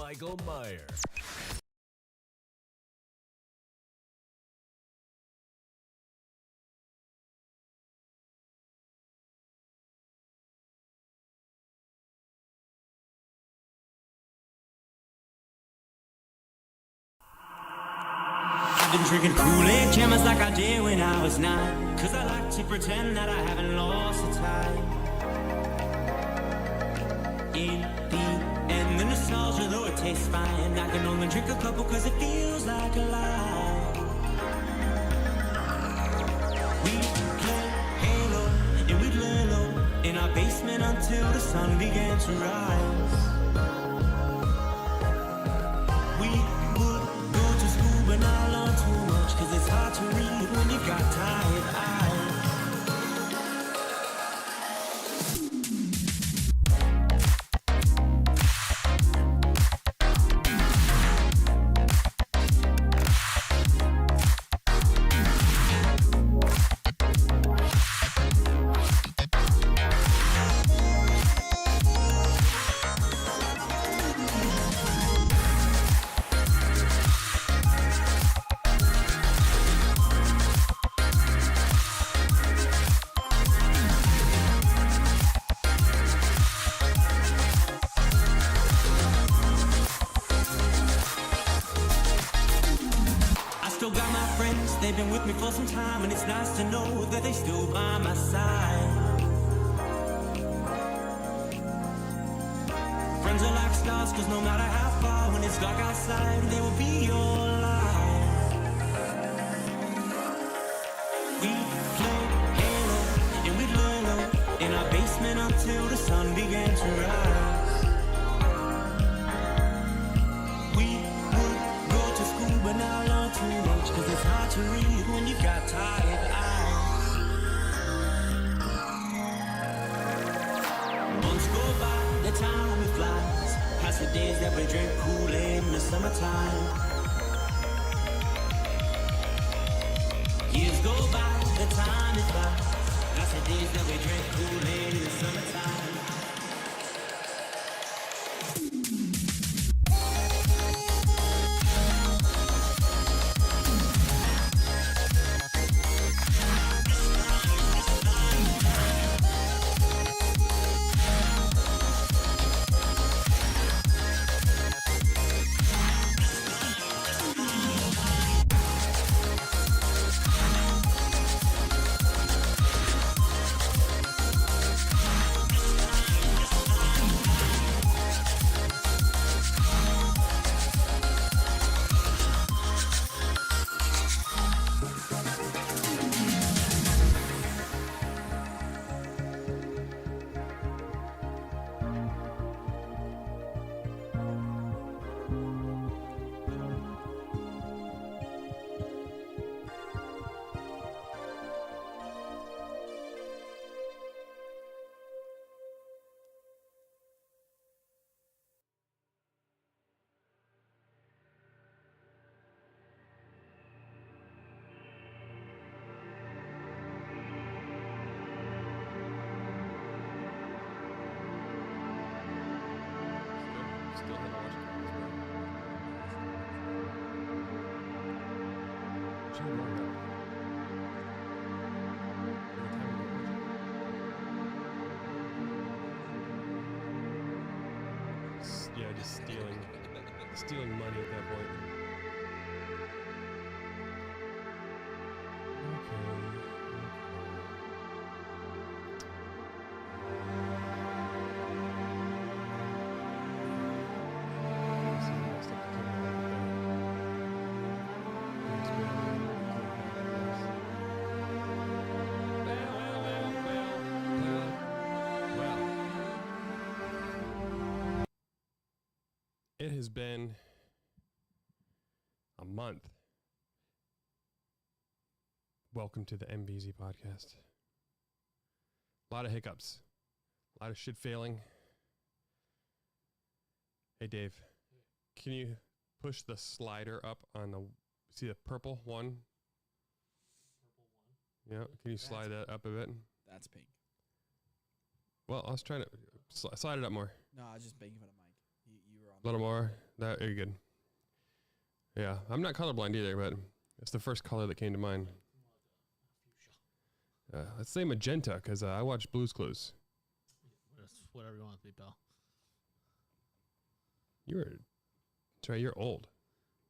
Michael Meyer. I've been drinking Kool-Aid cameras like I did when I was 9, 'cause I like to pretend that I haven't lost the time. In the end, the nostalgia, though it tastes fine, I can only drink a couple 'cause it feels like a lie. We play Halo and we'd lay low in our basement until the sun began to rise. We would go to school but not learn too much, 'cause it's hard to read when you got tired eyes. Still got my friends, they've been with me for some time, and it's nice to know that they still by my side. Friends are like stars, 'cause no matter how far, when it's dark outside, they will be your light. We played Halo and we'd lay low in our basement until the sun began to rise. We would go to school but now learn too much, 'cause it's hard to read when you've got tired eyes. Months go by, the time it flies, past the days that we drink Kool-Aid in the summertime. Years go by, the time it flies, past the days that we drink Kool-Aid in the summertime. Still haven't watched Cars, bro. Should warm up. Yeah, just stealing money at that point. It has been a month. Welcome to the MVZ podcast. A lot of hiccups, a lot of shit failing. Hey, Dave, can you push the slider up on the, see the purple one? Purple one? Yeah, can you slide that up a bit? That's pink. Well, I was trying to slide it up more. No, I was just begging for the mic. You were on. A little more. That you're good. Yeah, I'm not colorblind either, but it's the first color that came to mind. Let's say magenta, because I watched Blue's Clues. Whatever you want to be, pal. That's right, you're old.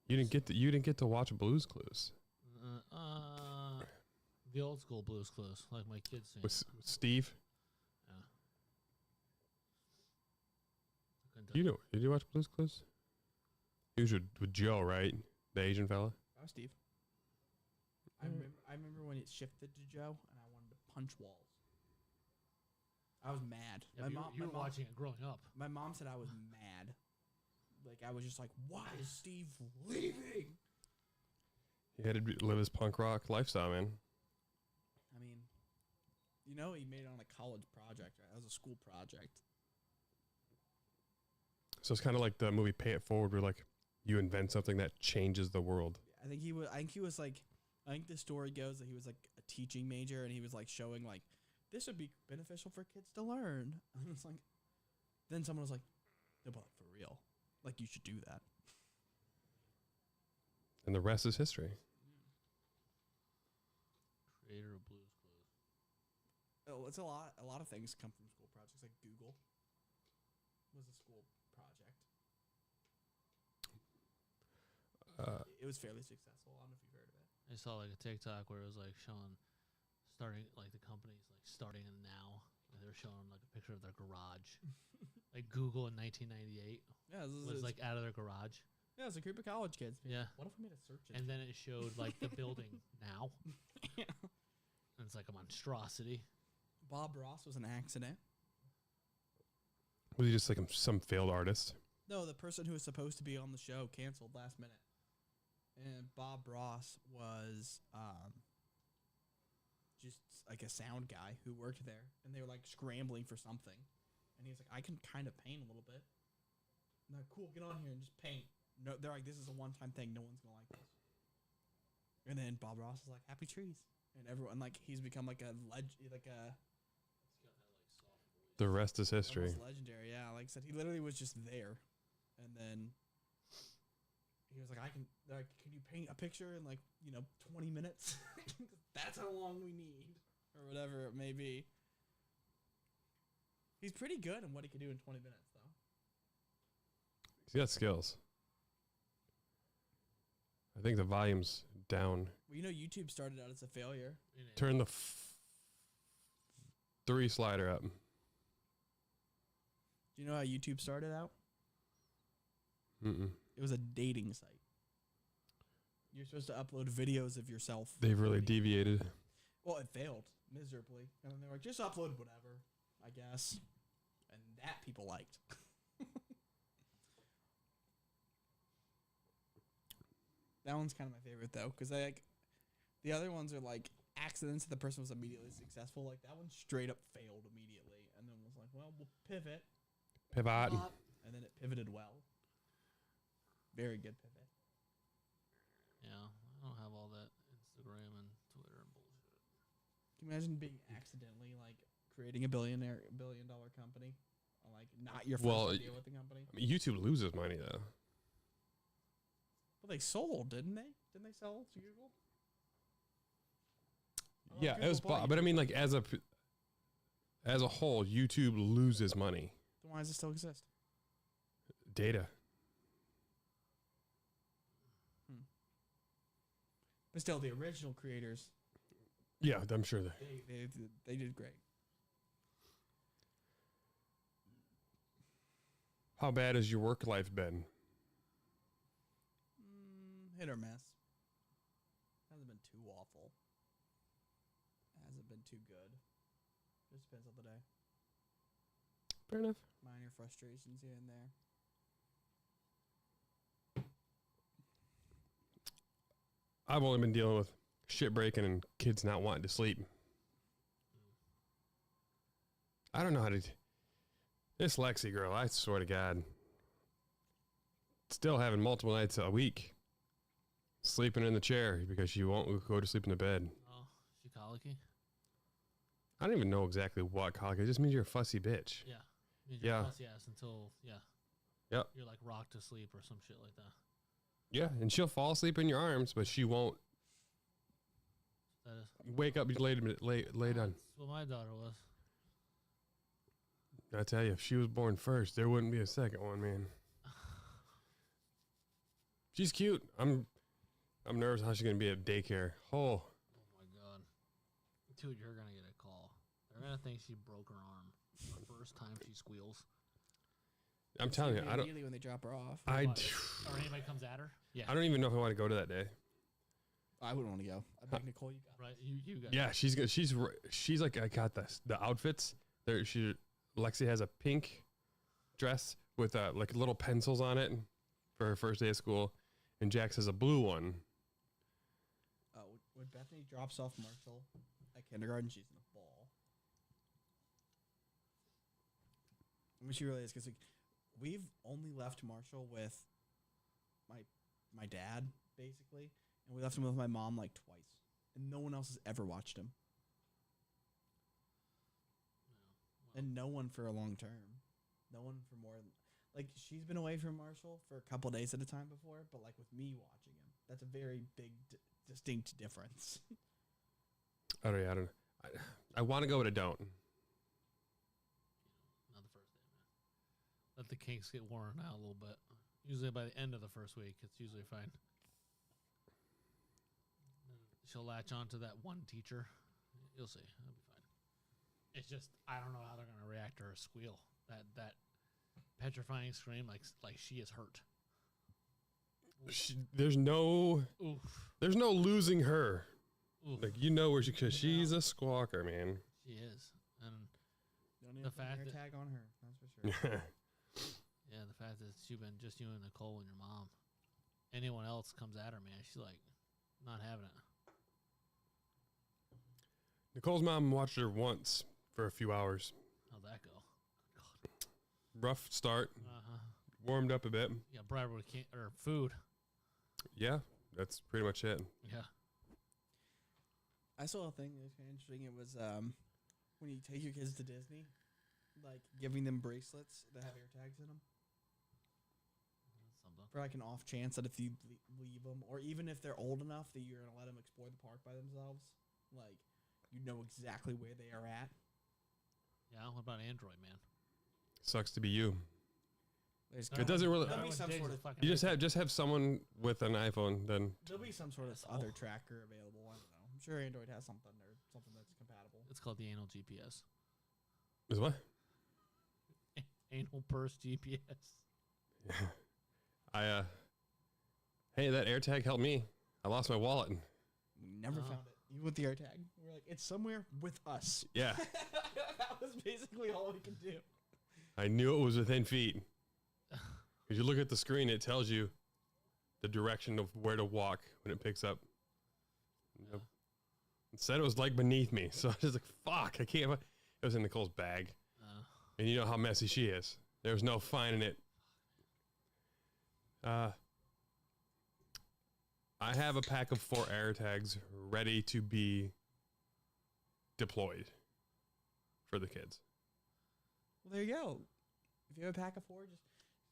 You didn't get to watch Blue's Clues The old school Blues Clues, like my kids sing. with Steve. Yeah. I couldn't tell Did you watch Blue's Clues? He was with Joe, right? The Asian fella. That was Steve. Mm. I remember when it shifted to Joe, and I wanted to punch walls. I was mad. Yeah, you were watching it growing up. My mom said I was mad. Like, I was just like, why is Steve leaving? He had to live his punk rock lifestyle, man. I mean, you know, he made it on a college project, right? That was a school project. So it's kind of like the movie Pay It Forward, where like you invent something that changes the world. I think he was like, I think the story goes that he was like a teaching major, and he was like showing like, this would be beneficial for kids to learn. And it's like, then someone was like, no, but for real, like you should do that. And the rest is history. Creator of Blues Clues. Oh, it's a lot of things come from school projects. Like Google was a school project. It was fairly successful. I don't know if you've heard of it. I saw like a TikTok where it was like showing starting like the companies like starting in now. Like, they were showing like a picture of their garage. Like Google in 1998 Yeah, was like out of their garage. yeah, it's a group of college kids. Yeah. What if we made a search engine? And then it showed like the building now. Yeah. And it's like a monstrosity. Bob Ross was an accident. Was he just like some failed artist? No, the person who was supposed to be on the show canceled last minute. And Bob Ross was just like a sound guy who worked there, and they were like scrambling for something. And he was like, I can kind of paint a little bit. And they're like, cool, get on here and just paint. No, they're like, this is a one-time thing. No one's gonna like this. And then Bob Ross is like, happy trees, and everyone like he's become like a The rest is history. almost legendary. Yeah, like I said, he literally was just there, and then he was like, can you paint a picture in like 20 minutes? That's how long we need, or whatever it may be. He's pretty good in what he can do in 20 minutes, though. He's got skills. I think the volume's down. Well, YouTube started out as a failure. Turn the 3 slider up. Do you know how YouTube started out? Mm-mm. It was a dating site. You're supposed to upload videos of yourself. They've really deviated. Well, it failed miserably. And then they were like, just upload whatever, I guess. And that people liked. That one's kind of my favorite, though, because the other ones are like accidents that the person was immediately successful. Like that one straight up failed immediately. And then was like, well, we'll pivot. Pivot. And then it pivoted well. Very good pivot. Yeah, I don't have all that Instagram and Twitter and bullshit. Can you imagine being accidentally like creating a $1 billion company? Or, like not your first idea with the company? I mean, YouTube loses money though. Well, they sold, didn't they? Didn't they sell to Google? Yeah, it was bought, but I mean, like as a whole, YouTube loses money. Then why does it still exist? Data. But still, the original creators, Yeah, I'm sure they did great. How bad has your work life been? Hit or miss. Hasn't been too awful. Hasn't been too good. Just depends on the day. Fair enough. Minor frustrations here and there. I've only been dealing with shit breaking and kids not wanting to sleep. I don't know how to. This Lexi girl, I swear to God, still having multiple nights a week sleeping in the chair because she won't go to sleep in the bed. Oh, she colicky? I don't even know exactly what colic. It just means you're a fussy bitch. Yeah. Means Yeah. you're fussy ass until, yeah. Yep. You're like rocked to sleep or some shit like that. Yeah, and she'll fall asleep in your arms, but she won't That is. wake up lay done. That's what my daughter was. I tell you, if she was born first, there wouldn't be a second one, man. She's cute. I'm nervous how she's gonna be at daycare. Oh, Oh my god, dude, you're gonna get a call. They're gonna think she broke her arm the first time she squeals. I'm telling you, I don't. Immediately when they drop her off. I Or anybody comes at her. Yeah. I don't even know if I want to go to that day. I wouldn't want to go. I'd be like, Nicole, you got it. Right. You got. Yeah, she's good. She's like, I got the outfits. There, Lexi has a pink dress with like little pencils on it for her first day of school, and Jax has a blue one. When Bethany drops off Marshall at kindergarten, she's in a ball. I mean, she really is, because like, we've only left Marshall with my dad, basically, and we left him with my mom like twice, and no one else has ever watched him, and no one for a long term, no one for more than, like, she's been away from Marshall for a couple days at a time before, but like with me watching him, that's a very big distinct difference. Oh yeah, I don't know. I want to go, but I don't. Not the first day, man. Let the kinks get worn out a little bit. Usually by the end of the first week, it's usually fine. She'll latch on to that one teacher. You'll see. It'll be fine. It's just, I don't know how they're going to react to her squeal. That petrifying scream, like she is hurt. There's no losing her. Oof. Like, you know where because she's a squawker, man. She is. And Don't need The to put a fact hair that- tag on her. That's for sure. yeah, the fact that she's been just you and Nicole and your mom. Anyone else comes at her, man, she's like, not having it. Nicole's mom watched her once for a few hours. How'd that go? God. Rough start. Uh-huh. Warmed up a bit. Yeah, bribe with food. Yeah, that's pretty much it. Yeah. I saw a thing that was kind of interesting. It was when you take your kids to Disney, like giving them bracelets that have air tags in them That's something. for like an off chance that if you leave them, or even if they're old enough that you're gonna let them explore the park by themselves, like you know exactly where they are at. Yeah, what about Android, man? Sucks to be you. There's It doesn't really- There'll be some sort of You just have someone with an iPhone. Then there'll be some sort of That's all. other tracker available. I don't know. I'm sure Android has something or something that's compatible. It's called the anal GPS. is what? Anal purse GPS. Hey, that AirTag helped me. I lost my wallet. We never Oh. found it. Even with the air tag, we're like, it's somewhere with us. Yeah, That was basically all we could do. I knew it was within feet. Because you look at the screen, it tells you the direction of where to walk when it picks up. Yeah. It said it was like beneath me, so I was like, "Fuck, I can't." It was in Nicole's bag, and you know how messy she is. There was no finding it. I have a pack of 4 AirTags ready to be deployed for the kids. Well, there you go. If you have a pack of 4, just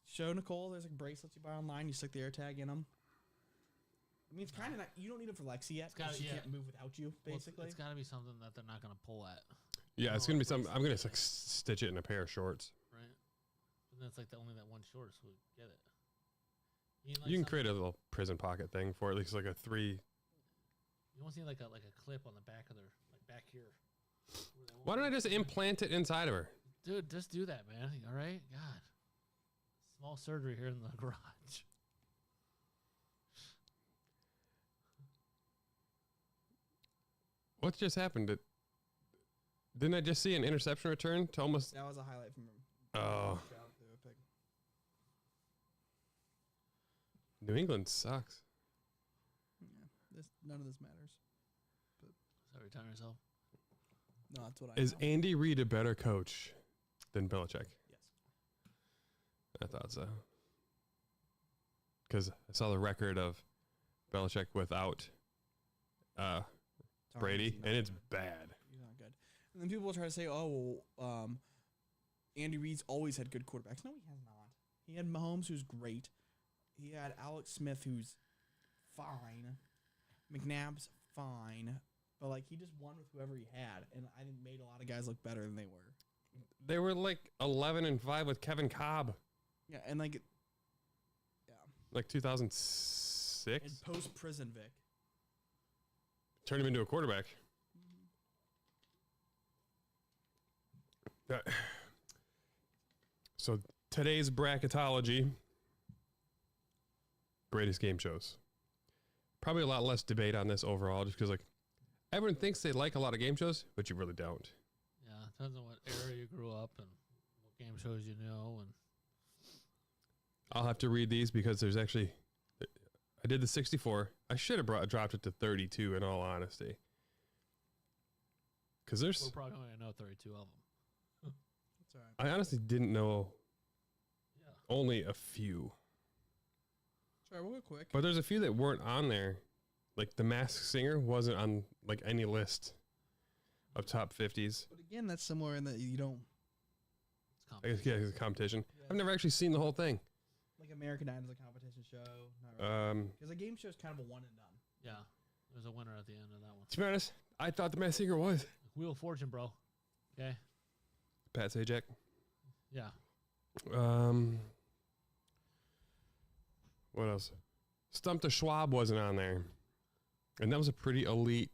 show Nicole. There's like bracelets you buy online. You stick the air tag in them. I mean, it's kind of not. You don't need them for Lexi yet. It's gotta- She yeah. can't move without you, Well, basically. it's got to be something that they're not going to pull at, Yeah, it's Oh, gonna be like some. I'm gonna bracelets, like stitch it in a pair of shorts. right? And that's like only that one short, so we get it. You, You can create a little prison pocket thing for at least like a 3. You want to see like a clip on the back of their back here. where they won't Why don't I be- just implant it inside of her? Dude, just do that, man. All right, God. Small surgery here in the garage. What just happened? Didn't I just see an interception return to almost? That was a highlight from. Oh. New England sucks. Yeah, none of this matters. Sorry, retire yourself. No, that's what I. Is know. Andy Reid a better coach than Belichick? Yes. I thought so. Because I saw the record of Belichick without Tom Brady, Brady's not and it's good. bad. He's not good. And then people will try to say, "Oh, well, Andy Reid's always had good quarterbacks." No, he has not. He had Mahomes, who's great. He had Alex Smith, who's fine. McNabb's fine. But, like, he just won with whoever he had. And I think made a lot of guys look better than they were. They were like 11-5 with Kevin Cobb, Yeah, and, like, like 2006. and post-prison Vic. Turned him into a quarterback. So today's bracketology, greatest game shows. Probably a lot less debate on this overall, just because like everyone thinks they like a lot of game shows, but you really don't. Yeah, depends on what era you grew up and what game shows you know. And I'll have to read these because there's actually, I did the 64. I should have dropped it to 32 in all honesty. Because we're there's, probably only gonna know 32 of them. That's all right. I honestly didn't know Yeah. only a few. Sorry, we'll go quick. But there's a few that weren't on there. Like the Masked Singer wasn't on like any list of top 50s. But again, that's similar in that you don't It's I guess complicated. it's a competition. I've never actually seen the whole thing. like American Idol's a competition show. Not really. Because a game show is kind of a one and done. Yeah, there's a winner at the end of that one. To be honest, I thought the Masked Singer was Wheel of Fortune, bro. Okay. Pat Sajak. Yeah. What else? Stump the Schwab wasn't on there, and that was a pretty elite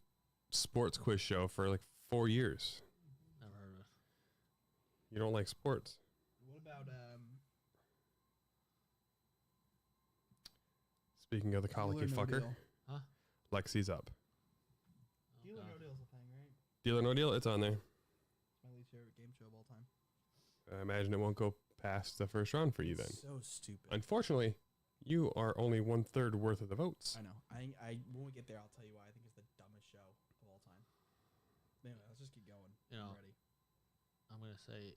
sports quiz show for like 4 years. Never heard of it. You don't like sports? What about Speaking of the Deal or colicky No fucker, Deal? Huh? Lexi's up. Oh, Deal or God. No Deal is a thing, right? Deal or No Deal? It's on there. It's my least favorite game show of all time. I imagine it won't go past the first round for you then. So stupid. Unfortunately, you are only 1/3 worth of the votes. I know. I when we get there, I'll tell you why I think it's the dumbest show of all time. Anyway, let's just keep going. You know, I'm ready. I'm gonna say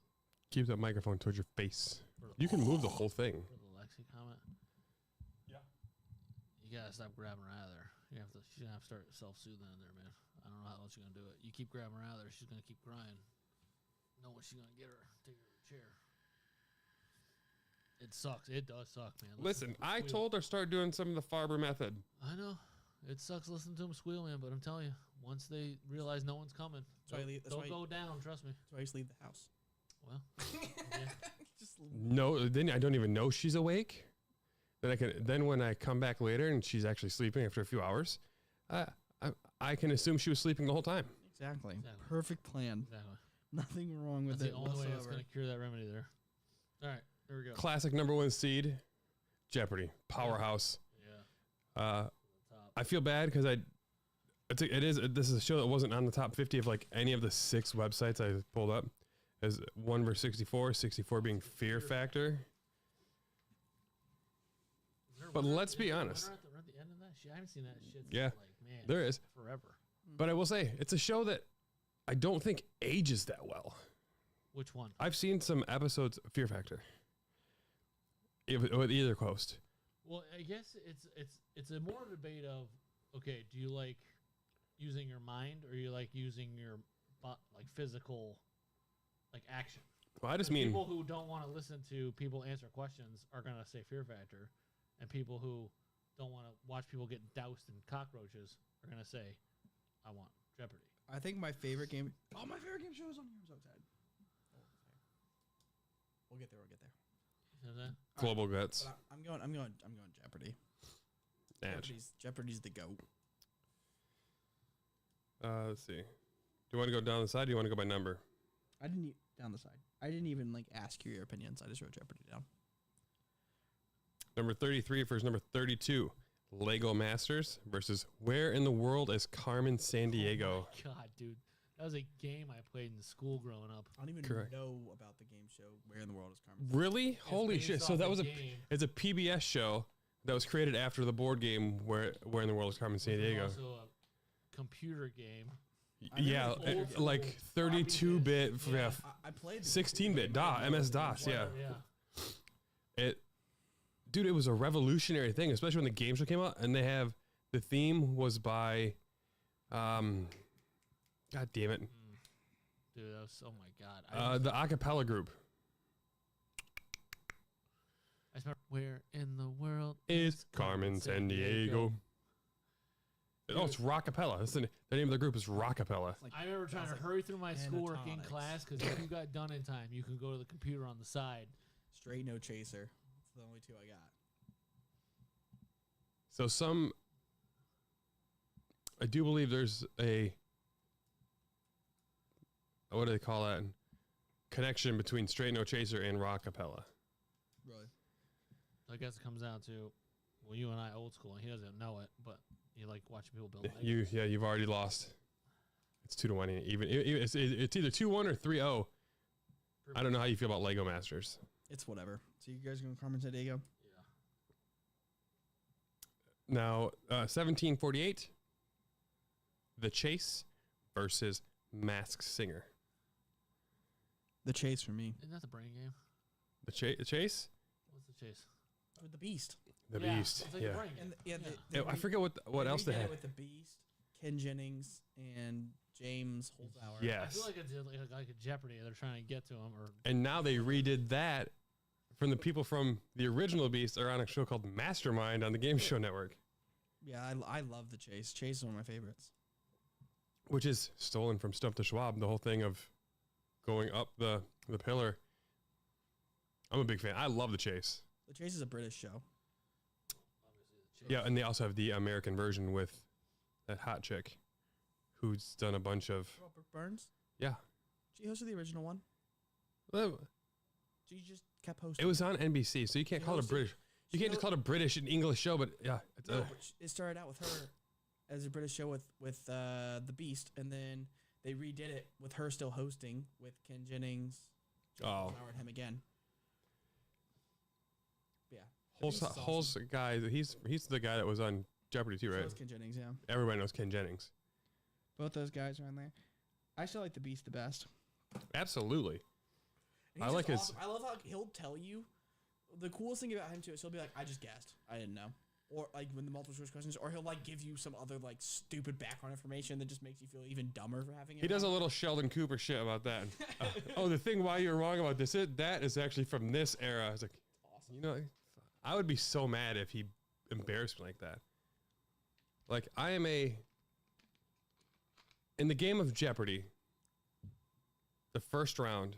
Keep that microphone towards your face. for, You can move the whole thing. for the Lexi comment. Yeah. You gotta stop grabbing her out of there. You have to. She's gonna have to start self-soothing in there, man. I don't know how else you're gonna do it. You keep grabbing her out of there, she's gonna keep crying. Know what she's gonna get her. Take her to the chair. It sucks. It does suck, man. Listen, to I squeal. told her start doing some of the Farber method. I know. It sucks listening to them squeal, man. But I'm telling you, once they realize no one's coming, That's why I leave- that's they'll why- go down. Trust me. That's why I just leave the house. Well, yeah. Just No, then I don't even know she's awake. Then when I come back later and she's actually sleeping after a few hours, I can assume she was sleeping the whole time. exactly. Exactly. Perfect plan. Exactly. Nothing wrong with That's it the only way that's whatsoever. gonna cure that remedy there. All right, here we go. Classic #1 seed, Jeopardy, powerhouse. Yeah. Top. I feel bad because this is a show that wasn't on the top 50 of like any of the 6 websites I pulled up. As 1 versus 64 being Fear Factor. Is there a But winner- let's be is there a honest. winner at the end of that? I haven't seen that shit. Since Yeah, like, man, there is. forever. But I will say, it's a show that I don't think ages that well. Which one? I've seen some episodes of Fear Factor with either host. Well, I guess it's a more debate of okay, do you like using your mind or you like using your like physical like action? Well, I just The mean, people who don't want to listen to people answer questions are gonna say Fear Factor, and people who don't want to watch people get doused in cockroaches are gonna say, I want Jeopardy. I think my favorite game. Oh, my favorite game show is on here. I'm so excited. We'll get there. We'll get there. You know what I'm saying? Global Guts. But I'm going Jeopardy. Natch. Jeopardy's the goat. Let's see. Do you want to go down the side? Or do you want to go by number? I didn't down the side. I didn't even like ask you your opinions. I just wrote Jeopardy down. Number 33 versus number 32. Lego Masters versus Where in the World is Carmen Sandiego? Oh my God, dude. That was a game I played in school growing up. I don't even Correct. know about the game show. Where in the world is Carmen? Really? Holy based shit! So off that a was game. it's a PBS show that was created after the board game Where in the World is Carmen San There's Diego. also a computer game. Yeah, remember old school like 32-bit, yeah, I played 16-bit MS DOS, yeah. Yeah. Dude, it was a revolutionary thing, especially when the game show came out, and the theme was by, God damn it, Dude, that was, oh my God. the acapella group. I just remember, where in the world Is Carmen San Diego? Oh, it's Rockapella. That's the name of the group is Rockapella. It's like, I remember trying to sounds like hurry through my schoolwork in pentatonics. class because if you got done in time, you can go to the computer on the side. straight no chaser. That's the only two I got. So I do believe there's a, what do they call that? Connection between Straight No Chaser and Rockapella. Really? I guess it comes down to, well, you and I old school, and he doesn't know it, but you like watching people build. You've already lost. It's 2-1. Even it's either 2-1 or 3-0. I don't know how you feel about Lego Masters. It's whatever. So you guys going Carmen San Diego? Yeah. Now, 1748, The Chase versus Masked Singer. The Chase for me. Isn't that the brain game? The Chase? What's the chase? With the Beast. The Yeah, Beast. it's like Yeah. the brain game. And yeah, Yeah. I forget what else they redid it had. with the Beast, Ken Jennings, and James Holzhauer. I Yes. feel like it's like a Jeopardy. They're trying to get to him, or And now they redid that from the people from the original Beast are on a show called Mastermind on the Game Show Network, Yeah, I love the Chase. Chase is one of my favorites. which is stolen from Stump the Schwab. The whole thing of going up the pillar. I'm a big fan. I love the Chase. The Chase is a British show. Yeah, and they also have the American version with that hot chick who's done a bunch of Brooke Burns. yeah. She hosted the original one. Well, She just kept hosting. it was on NBC, so you can't She call it a hosted- British. You she can't just ho- call it a British and English show, but yeah, it's No, but it started out with her as a British show with the Beast, and then they redid it with her still hosting with Ken Jennings. Oh. Howard him again. Yeah. The Beast is Hulse awesome. guy. He's the guy that was on Jeopardy too, So right? is Ken Jennings, yeah. Everybody knows Ken Jennings. Both those guys are on there. I still like the Beast the best. Absolutely. And I he's like just his- awesome. I love how he'll tell you. The coolest thing about him too is he'll be like, "I just guessed. I didn't know," or like when the multiple choice questions, or he'll like give you some other like stupid background information that just makes you feel even dumber for having it. He does a wrong. little Sheldon Cooper shit about that. Oh, the thing why you're wrong about this, that is actually from this era. I was like, Awesome. you know, I would be so mad if he embarrassed me like that. Like I am in the game of Jeopardy, the first round,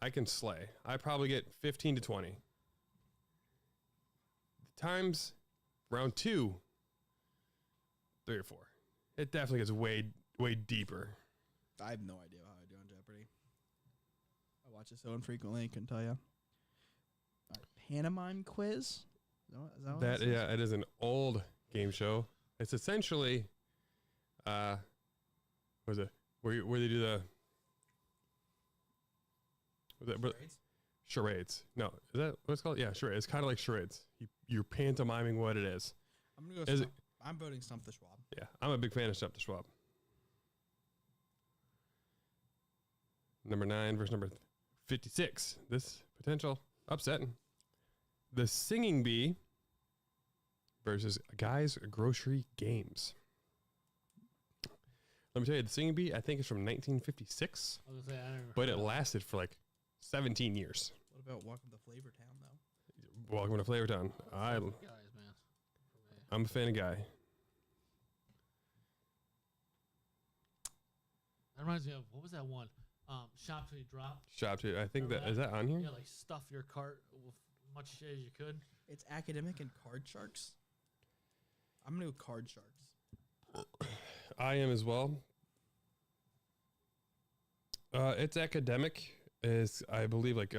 I can slay. I probably get 15 to 20. Times round 2, 3 or 4. It definitely gets way deeper. I have no idea how I do on Jeopardy. I watch it so infrequently, I couldn't tell you. All right, pantomime quiz. Is that what That this is? yeah, it is an old game show. It's essentially, what is it? Where they do the Charades? charades? No, is that what it's called? Yeah, charades. It's kind of like charades. You're pantomiming what it is. I'm gonna go. Is Stump. I'm voting Stump the Schwab. Yeah, I'm a big fan of Stump the Schwab. Number 9 versus number 56. This potential upset. The Singing Bee versus Guy's Grocery Games. Let me tell you, the Singing Bee, I think, is from 1956, I was gonna say, I never but heard it of lasted for like 17 years. What about Welcome to Flavor Town though? Welcome to Flavortown. guys, man. For me. I'm a fan of Guy. That reminds me of what was that one? Shop till you drop. Shop to. I think Remember that is that on here. Yeah, like stuff your cart with as much shit as you could. It's academic and card sharks. I'm gonna go card sharks. I am as well. It's academic. Is I believe like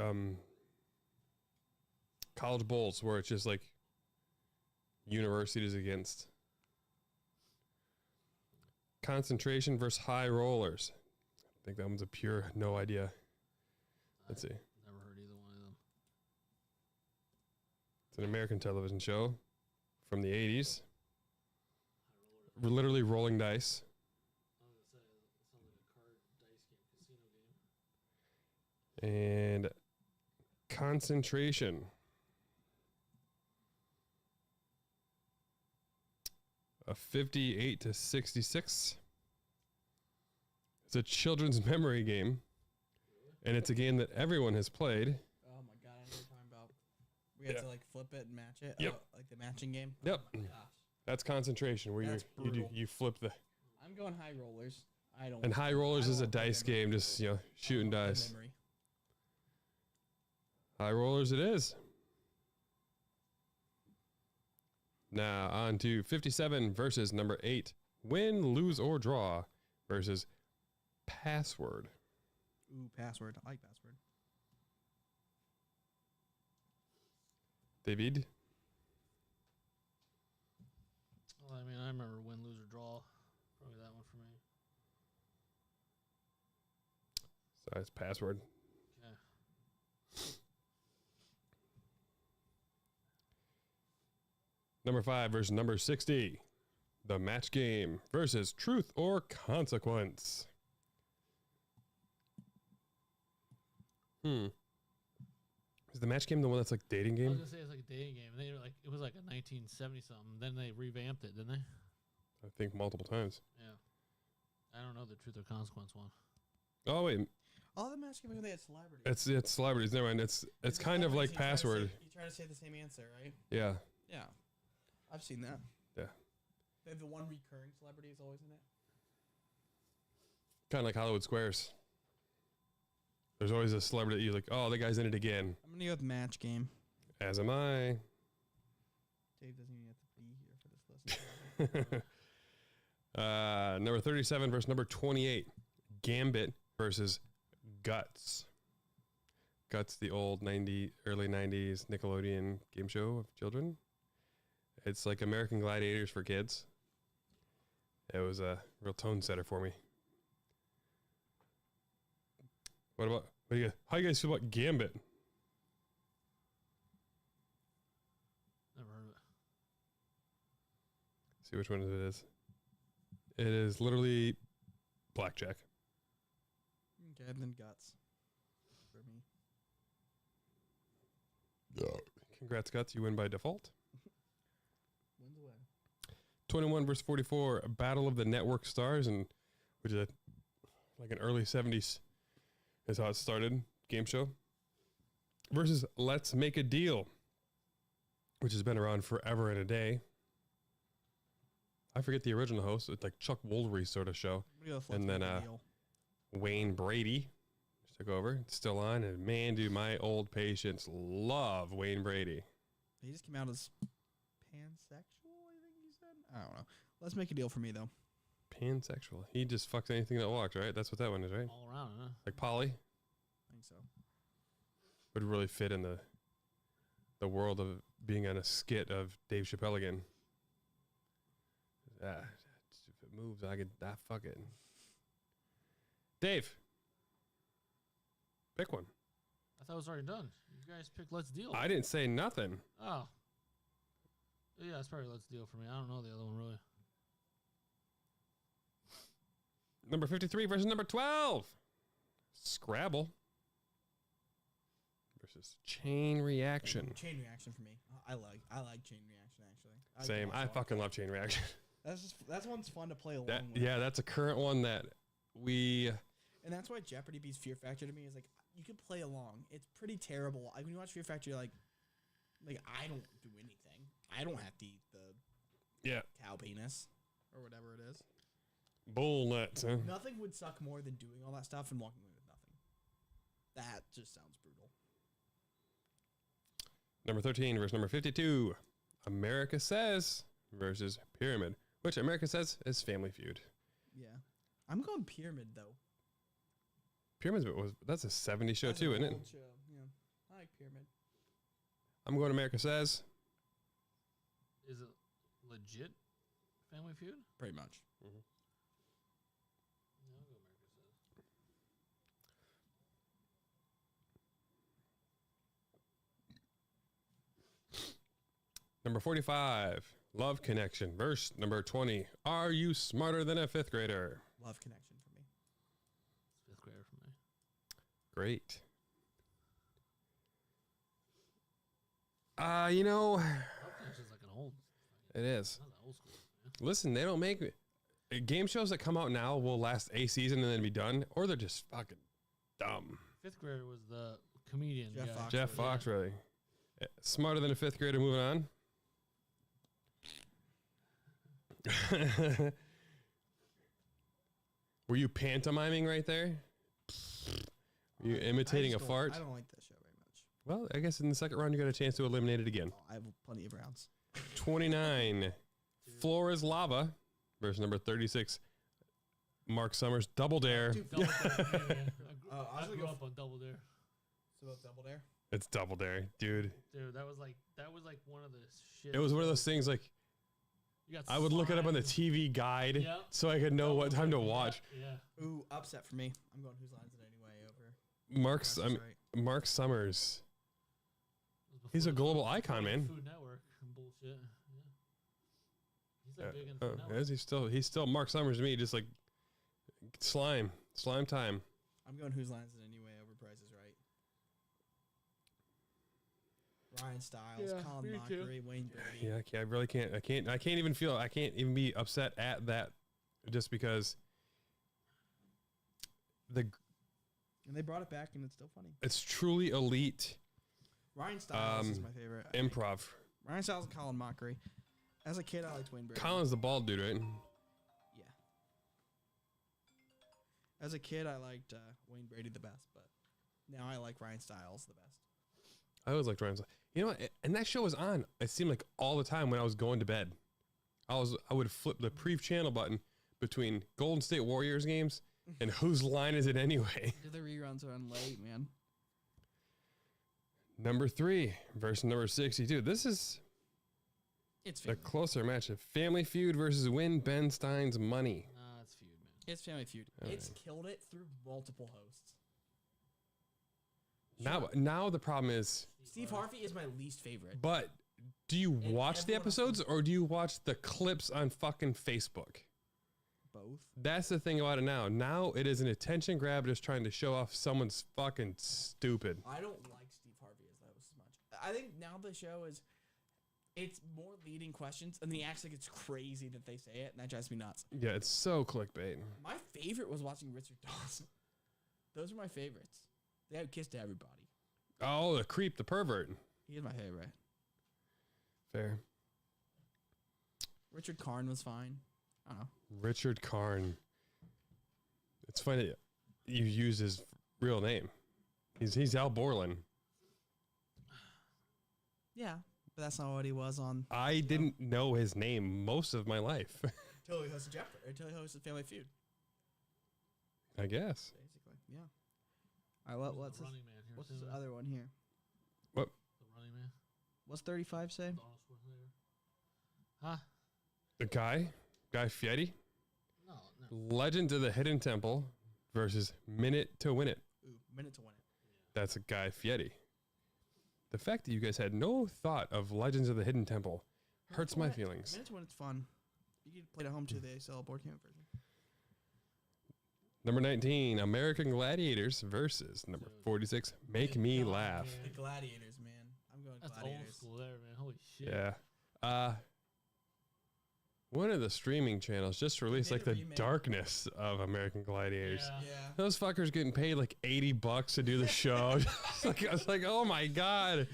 college bowls where it's just like universities against concentration versus high rollers. I think that one's a pure no idea. Let's see. Never heard either one of them. It's an American television show from the 80s. We're literally rolling dice. I was gonna say it sounds like a card dice game, casino game. And concentration. A 58 to 66. It's a children's memory game. And it's a game that everyone has played. Oh my god, I know what you're talking about. We had Yeah. to like flip it and match it. Yep. Like the matching game. Yep. Oh my gosh. That's concentration where That's you brutal. flip the I'm going high rollers. I don't. and high rollers I is a don't play dice memory. game, just shooting I don't play dice. memory. High rollers it is. Now on to 57 versus number 8. Win, lose, or draw versus password. Ooh, password. I like password. David? Well, I mean, I remember win, lose, or draw. Probably that one for me. So it's password. Okay. Number 5 versus number 60. The match game versus truth or consequence. Is the match game the one that's like dating I was game? gonna say it's like a dating game. They were like it was like a 1970 something. Then they revamped it, didn't they? I think multiple times. Yeah. I don't know the truth or consequence one. Oh wait, All the match games they had celebrities. it's celebrities. Never mind. It's kind of like password. You try to say the same answer, right? Yeah. Yeah. I've seen that. Yeah. They have the one recurring celebrity is always in it. Kind of like Hollywood Squares. There's always a celebrity that you're like, oh, that guy's in it again. I'm gonna go with match game. As am I. Dave doesn't even have to be here for this list. Number 37 versus number 28. Gambit versus Guts. Guts, the old early 90s Nickelodeon game show of children. It's like American Gladiators for kids. It was a real tone setter for me. How do you guys feel about Gambit? Never heard of it. See which one it is. It is literally blackjack. Okay, and then guts. For me. Congrats, Guts. You win by default. Wins away. 21 versus 44, Battle of the Network Stars, and which is like an early 70s is how it started, game show. Versus Let's Make a Deal, which has been around forever and a day. I forget the original host. It's like Chuck Woolery sort of show. And then, Wayne Brady just took over. It's still on, and man, do my old patients love Wayne Brady. He just came out as pansexual, I think he said. I don't know. Let's make a deal for me though. Pansexual. He just fucks anything that walks, right? That's what that one is, right? All around, huh? Like Polly. I think so. Would really fit in the world of being on a skit of Dave Chappelle again. If it moves, fuck it. Dave, pick one. I thought it was already done. You guys picked Let's Deal. I didn't say nothing. Oh. Yeah, it's probably Let's Deal for me. I don't know the other one really. Number 53 versus number 12. Scrabble versus Chain Reaction. Chain reaction for me. I like chain reaction actually. Same. I fucking love Chain Reaction. That's one's fun to play along That with. yeah, that's a current one that we. And that's why Jeopardy beats Fear Factor to me is like you can play along. It's pretty terrible. When you watch Fear Factor, you're like I don't do anything. I don't have to eat the Yeah. cow penis or whatever it is. Bull nuts, huh? Nothing would suck more than doing all that stuff and walking away with nothing. That just sounds brutal. Number 13 versus number 52. America Says versus Pyramid, which America Says is Family Feud. Yeah. I'm going Pyramid though. That's a 70s show That's too, an isn't it? old show. Yeah. I like Pyramid. I'm going America Says. Is it legit Family Feud? Pretty much. Yeah, I'll go America Says. Number 45. Love Connection versus number 20. Are You Smarter Than a Fifth Grader? Love Connection for me. It's fifth grader for me. Great. Love Connection's like an old. It is. Not that old school. Man. Listen, they don't make game shows that come out now will last a season and then be done, or they're just fucking dumb. Fifth grader was the comedian Jeff guy. Fox. Jeff Yeah. Foxworthy. Smarter than a fifth grader. Moving on. Were you pantomiming right there? Were you imitating a fart? I don't like that show very much. Well, I guess in the second round you got a chance to eliminate it again. Oh, I have plenty of rounds. 29. Floor is Lava versus number 36. Mark Summers. Double Dare. Dude, Double Dare, yeah. I I was gonna grew go up on Double Dare. So about Double Dare. It's Double Dare, dude. Dude, that was like one of the shit. It was one of those things like You got I would look it up on the slime. TV guide Yep. so I could know what time to Yeah, watch. Yeah. Ooh, upset for me. I'm going Whose Lines It Anyway over. Mark's Marcus Wright. Mark Summers. It was He's a before the global Food- icon, before the man. Food Network and bullshit. Yeah. He's like big in Food Oh, Network. he's still Mark Summers to me, just like slime time. I'm going Whose Lines It Anyway over Price is Right. Ryan Stiles, Yeah, Colin me too. Mockery, Wayne Brady. Yeah, I really can't. I can't even be upset at that, just because And they brought it back, and it's still funny. it's truly elite Ryan Stiles is my favorite. I think. improv. Ryan Stiles and Colin Mockery. As a kid, I liked Wayne Brady. Colin's the bald dude, right? Yeah. As a kid, I liked Wayne Brady the best, but now I like Ryan Stiles the best. I always liked Ryan. You know what? And that show was on. It seemed like all the time when I was going to bed. I would flip the pre-channel button between Golden State Warriors games and Whose Line Is It Anyway? Dude, the reruns are on late, man. Number 3 versus number 62. This is It's a Family. closer matchup. Family Feud versus Win Ben Stein's Money. Nah, it's Feud, man. It's Family Feud. All It's right. killed it through multiple hosts. Now the problem is, Steve Harvey is my least favorite. but do you And watch the everyone else episodes or do you watch the clips on fucking Facebook? Both. That's the thing about it now. Now it is an attention grab just trying to show off someone's fucking stupid. I don't like Steve Harvey as much. I think now the show is, it's more leading questions, and he acts like it's crazy that they say it, and that drives me nuts. Yeah, it's so clickbait. My favorite was watching Richard Dawson. Those are my favorites. They have kissed everybody. Oh, the creep, the pervert. He is my favorite. Fair. Richard Karn was fine. I don't know. Richard Karn. It's funny that you use his real name. He's Al Borland. Yeah, but that's not what he was on. I didn't know his name most of my life. Until he hosted until he hosted Family Feud, I guess. basically. Yeah. All right, what's the this, Running Man here what's too, this man. other one here? The Running Man. What's 35 say? Arnold Schwarzenegger. Huh? The Guy Fieri, No, no. Legend of the Hidden Temple versus Minute to Win It. Ooh, minute to win it. That's a Guy Fieri. The fact that you guys had no thought of Legends of the Hidden Temple hurts my feelings. Minute to win it's fun. You can play it at home too. They sell a board game version. Number 19, American Gladiators versus number 46, Make Me Laugh. The Gladiators, man. I'm going That's old Gladiators. school there, man. Holy shit. Yeah. One of the streaming channels just released made like a the remake. darkness of American Gladiators. Yeah. Yeah. Those fuckers getting paid like $80 to do the show. I was like, oh my god!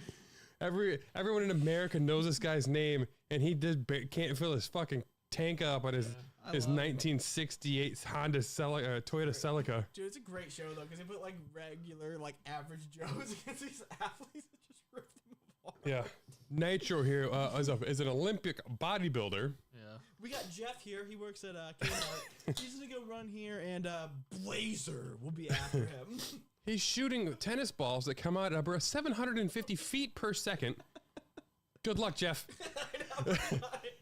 Everyone in America knows this guy's name, and he just can't fill his fucking tank up on his I his love it. 1968 Toyota Celica. Dude, it's a great show though because they put like regular, like average Joes against these athletes that just rip them apart. Yeah, Nitro here is an Olympic bodybuilder. Yeah. We got Jeff here. He works at Kmart. He's gonna go run here, and Blazer will be after him. He's shooting tennis balls that come out at about 750 feet per second. Good luck, Jeff.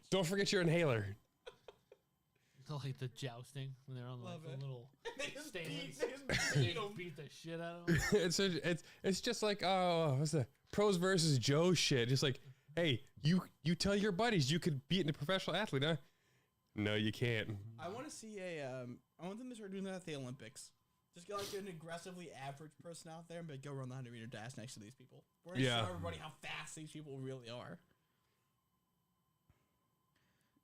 Don't forget your inhaler. Like the jousting when they're on like Love the it. little They just stands. beat- they just They beat just 'em. beat the shit out of them. It's just like what's the pros versus Joe shit? Just like, hey, you tell your buddies you could beat a professional athlete, huh? No, you can't. I want to see I want them to start doing that at the Olympics. Just get like an aggressively average person out there and be, go run the 100-meter dash next to these people. We're gonna Yeah. show everybody how fast these people really are.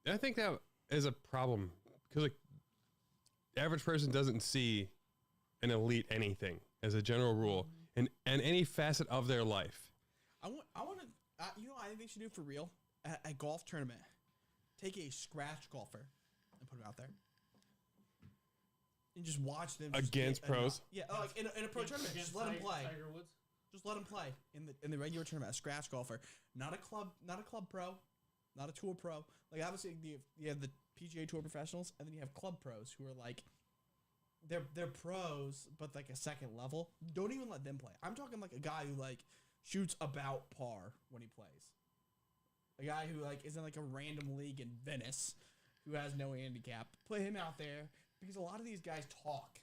I think that is a problem because like, average person doesn't see an elite anything as a general rule in any facet of their life. I want think they should do for real? At a golf tournament, take a scratch golfer and put him out there. And just watch them just Against get pros? Yeah, like in a pro tournament, just let him play. Tiger Woods. Just let him play in the regular tournament. A scratch golfer, not a club pro, not a tour pro. Like obviously you have the PGA Tour professionals, and then you have club pros who are like they're pros, but like a second level. Don't even let them play. I'm talking like a guy who like shoots about par when he plays. A guy who like is in like a random league in Venice, who has no handicap. Put him out there because a lot of these guys talk.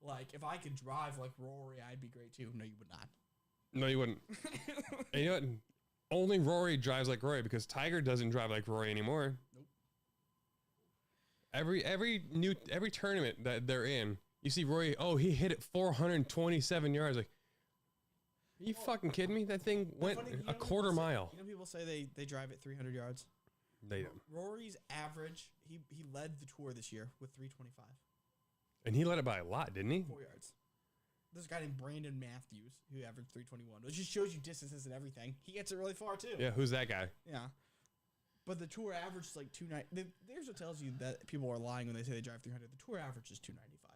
Like if I could drive like Rory, I'd be great too. No, you would not. No, you wouldn't. And you know what? Only Rory drives like Rory because Tiger doesn't drive like Rory anymore. Nope. Every tournament that they're in, you see Rory. Oh, he hit it 427 yards. Like, are you fucking kidding me? That thing went a quarter mile. You know, people say they drive at 300 yards. They don't. Rory's average, he led the tour this year with 325. And he led it by a lot, didn't he? 4 yards. There's a guy named Brandon Matthews who averaged 321. It just shows you distances and everything. He gets it really far too. Yeah, who's that guy? Yeah. But the tour average is like 290. There's what tells you that people are lying when they say they drive 300. The tour average is 295.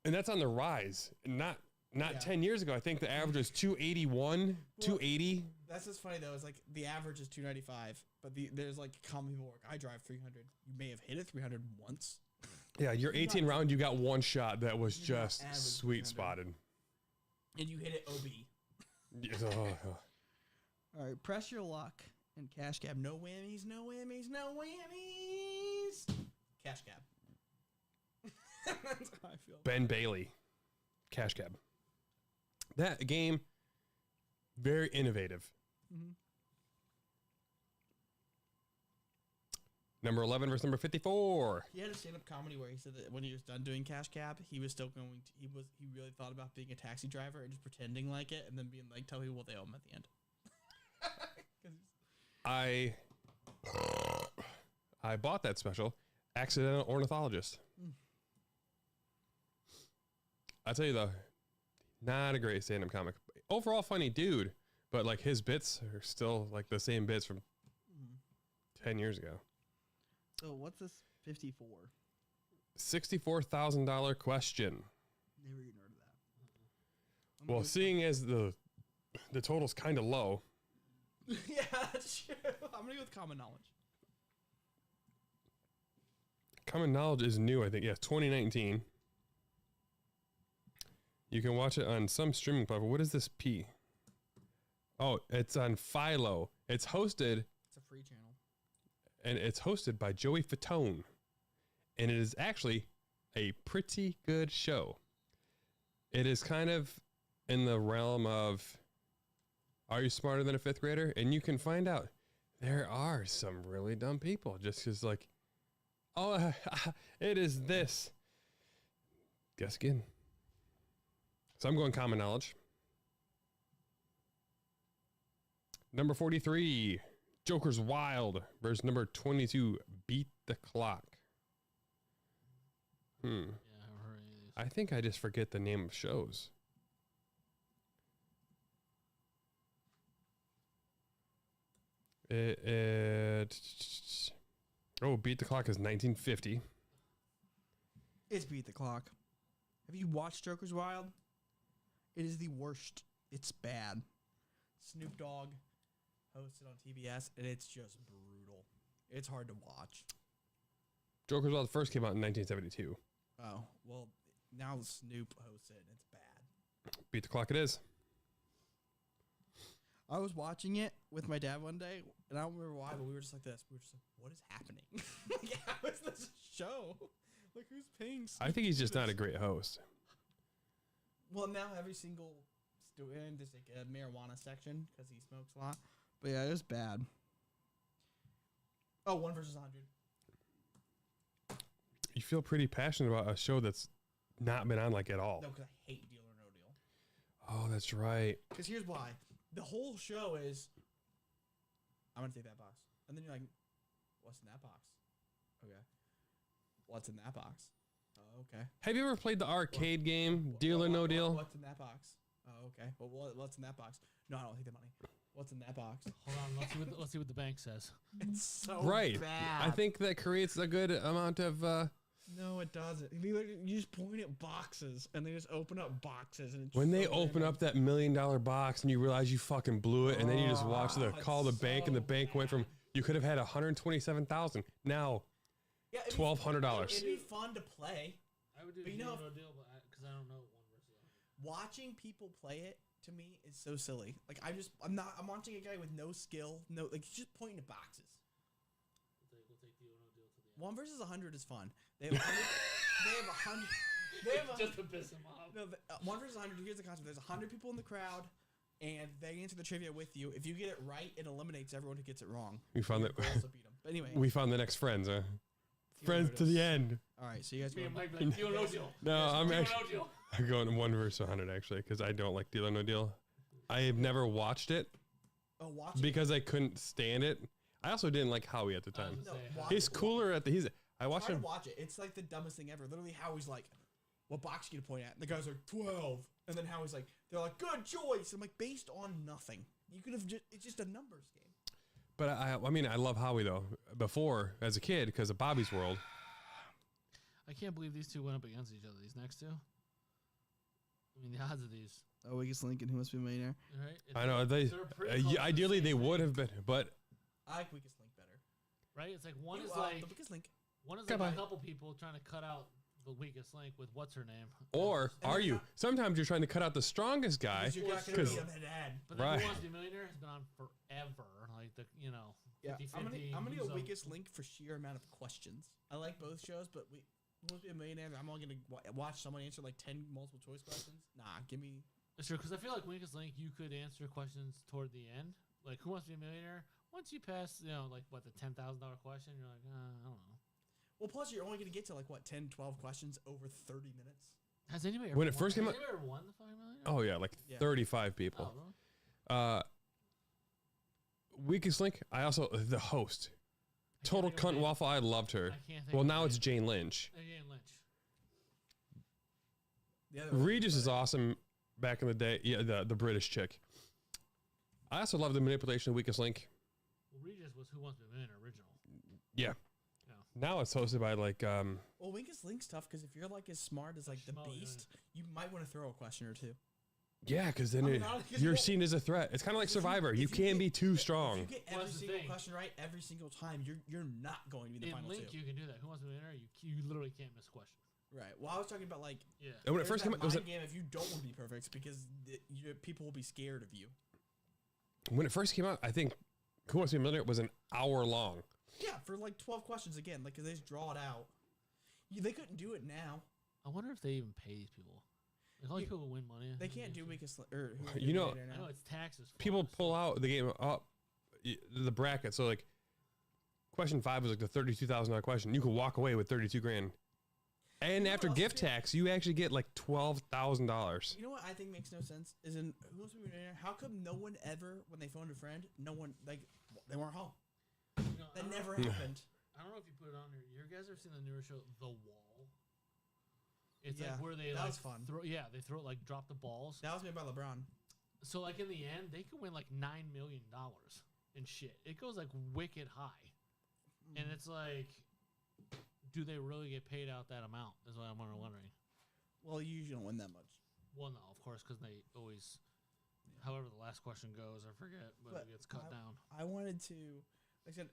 And that's on the rise. Not Yeah. 10 years ago. I think the average was 281, 280. That's what's funny though. Is like the average is 295, but there's like common people like I drive 300. You may have hit it 300 once. Yeah, your 18 round, you got one shot that was You're not just average sweet 300. spotted. And you hit it OB. Yes, oh. All right, press your luck and cash cab. No whammies, no whammies, no whammies. Cash cab. That's how I feel. Ben Bailey, Cash Cab. That game, very innovative. Mhm. Number 11 versus number 54. He had a stand-up comedy where he said that when he was done doing cash cab, he was still going to, he really thought about being a taxi driver and just pretending like it and then being like, tell people what they owe him at the end. 'Cause I bought that special, Accidental Ornithologist. I tell you though, not a great stand-up comic. Overall funny dude, but like his bits are still like the same bits from 10 years ago. So what's this 54? $64,000 question. Never even heard of that. Well, seeing as the total's kind of low, Yeah, that's true. I'm going to go with common knowledge. Common Knowledge is new, I think. Yeah, 2019. You can watch it on some streaming platform. What is this P? Oh, it's on Philo. It's hosted, It's a free channel. and it's hosted by Joey Fatone. And it is actually a pretty good show. It is kind of in the realm of, are you smarter than a fifth grader? And you can find out there are some really dumb people. Just because like, oh, it is this. Guess again. So I'm going Common Knowledge. Number 43, Joker's Wild versus number 22, Beat the Clock. Yeah, I haven't heard any of these. I think I just forget the name of shows. Beat the Clock is 1950. It's Beat the Clock. Have you watched Joker's Wild? It is the worst. It's bad. Snoop Dogg hosted on TBS, and it's just brutal. It's hard to watch. Joker's Wild first came out in 1972. Oh, well, now Snoop hosts it, and it's bad. Beat the Clock it is. I was watching it with my dad one day, and I don't remember why, but we were just like this. We were just like, what is happening? Like, how is this a show? Like, who's paying Snoop I think he's to do just not this? a great host. Well, now every single student, there's like a marijuana section because he smokes a lot. But yeah, it was bad. Oh, 1 versus 100. You feel pretty passionate about a show that's not been on like at all. No, because I hate Deal or No Deal. Oh, that's right. Because here's why. The whole show is, I'm going to take that box. And then you're like, what's in that box? Okay. What's in that box? Oh, okay. Have you ever played the arcade game, Deal or No Deal? What's in that box? Oh, okay. Well, what's in that box? No, I don't take the money. What's in that box? Hold on, let's see what the bank says. It's so Right. bad. I think that creates a good amount of. No, it doesn't. You just point at boxes, and they just open up boxes, and it's When they so open random. up that $1 million box and you realize you fucking blew it, and then you just watch the Oh, call the it's bank, and the so bank went from bad. you could have had $127,000 now Yeah, it'd be- $1,200. It'd be fun to play. I would do But you deal know- or no deal, but because I don't know one versus 100. Watching people play it to me is so silly. Like I'm watching a guy with no skill, he's just pointing at boxes. We'll take deal or no deal to the end. 1 versus 100 is fun. They have 100. they have 100. They have Just to piss him off. 1 versus 100. Here's the concept. There's 100 people in the crowd, and they answer the trivia with you. If you get it right, it eliminates everyone who gets it wrong. We found that Your goal is to beat 'em. But anyway, we found the next friends, huh? Deal or Friends no to the deal. end. All right, so you guys Me go. and Mike be like, deal or no deal. No, I'm Deal or actually no deal. I'm going 1 versus 100 actually because I don't like Deal or No Deal. I have never watched it Oh, watch it. because I couldn't stand it. I also didn't like Howie at the I was time. gonna say, watch He's it. cooler at the. I watched Try to him. watch it. It's like the dumbest thing ever. Literally, Howie's like, "What box you gonna point at?" And the guy's like, 12. And then Howie's like, "They're like, good choice." I'm like, based on nothing. You could have just. It's just a numbers game. But I mean, I love Howie though. Before as a kid because of Bobby's World. I can't believe these two went up against each other. These next two. I mean, the odds of these, Oh, Weakest Link and Who Must Be a Millionaire? right? I know they. They're pretty close to the Ideally, same they thing, would have been, but I like Weakest Link better. right? It's like one You, is the like Weakest Link. Goodbye. a couple people trying to cut out the weakest link with what's her name. or And are then you? not- Sometimes you're trying to cut out the strongest guy. Because you're not gonna 'cause- beat him head to head. But then Right. Who Wants to Be a Millionaire has been on forever. Like the Yeah, 50-50, I'm gonna who's go a- Weakest Link for sheer amount of questions. I like both shows, but Who Must Be a Millionaire? I'm only gonna watch someone answer like 10 multiple choice questions. Nah, give me. It's true because I feel like Weakest Link you could answer questions toward the end. Like Who Wants to Be a Millionaire? Once you pass, like what the $10,000 question, you're like, I don't know. Well, plus you're only gonna get to like what 10, 12 questions over 30 minutes. Has anybody When ever it first won, came has out- anybody ever won the $5 million? Oh yeah, like Yeah. 35 people. Oh, really? Weakest Link. I also the host. I can't Total think of cunt her waffle. I loved her. name. I can't think Well, of now her it's name. Jane Lynch. Jane Lynch. The other one- Regis is awesome. Back in the day, yeah, the British chick. I also love the manipulation of Weakest Link. Well, Regis was Who Wants to Be a Millionaire original. Yeah. Yeah. Now it's hosted by like Well, Weakest Link's tough because if you're like as smart as like the Schmo, yeah. Beast, you might want to throw a question or two. yeah, because then I mean, honestly, 'cause you you're don't- seen as a threat. It's kind of like If you- Survivor. if You you can't get- be too If strong. you get Well, every that's the single thing. question right every single time, you're not going to be the In final Link, two. you can do that. Who Wants to Be a Millionaire? You literally can't miss a question. Right. Well, I was talking about like Yeah. And when it there's first that came out, it was mind game if you don't want to be perfect it's because people will be scared of you. when it first came out, I think Who Wants to Be a Millionaire was an hour long. Yeah, for like 12 questions again, like 'cause they just draw it out. They couldn't do it now. I wonder if they even pay these people. Like, all these people win money. They can't do Weakest or Who Wants to You Be a know- Millionaire I know now. it's taxes. for People us. pull out the game up the bracket. So like, question 5 was like the $32,000 question. You could walk away with 32 grand. And know after what else gift is good? tax, you actually get like $12,000. You know what I think makes no sense is in Who Wants to Be a Millionaire? How come no one ever, when they phoned a friend, no one like they weren't home? You know, I That don't never know- happened. I don't know if you put it on there. You guys ever seen the newer show, The Wall? It's Yeah, like where they that like was fun. they throw like drop the balls. That was made by LeBron. So like in the end, they could win like $9 million and shit. It goes like wicked high, and it's like, do they really get paid out that amount? Is what I'm wondering. Well, you usually don't win that much. Well, no, of course, because they always, however the last question goes, I forget, but But it gets cut down. I wanted to, like I said,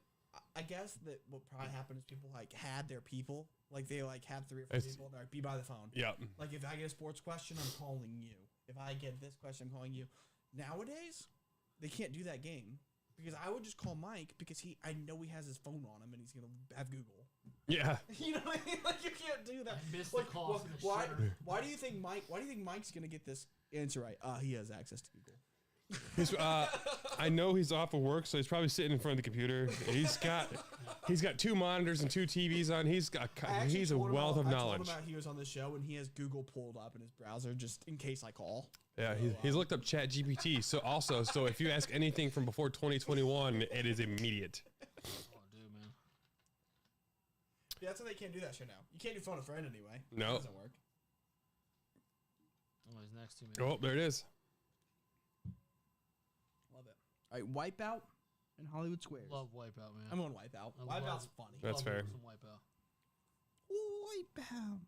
I guess that what probably happened is people like had their people, like they like had 3 or 4 It's- people, they're like, be by the phone. Yeah. Like if I get a sports question, I'm calling you. If I get this question, I'm calling you. Nowadays, they can't do that game because I would just call Mike because I know he has his phone on him and he's gonna have Google. Yeah. You know what I mean? Like you can't do that. I missed the Like, call wh- from the why? shitter. Why do you think Mike's gonna get this answer right? He has access to Google. I know he's off of work, so he's probably sitting in front of the computer. He's got 2 monitors and 2 TVs on. He's a told him wealth of I knowledge. told him he was on the show and he has Google pulled up in his browser just in case I call. Yeah, he's looked up Chat GPT. So if you ask anything from before 2021, it is immediate. Oh, dude, man. Yeah, that's why they can't do that shit now. You can't do phone a friend anyway. No. It doesn't work. Oh, he's next to me. Oh, there it is. Love it. All right, Wipeout and Hollywood Squares. Love Wipeout, man. I'm going Wipeout. I Wipeout's love- funny. That's Love fair. Some Wipeout. Wipeout.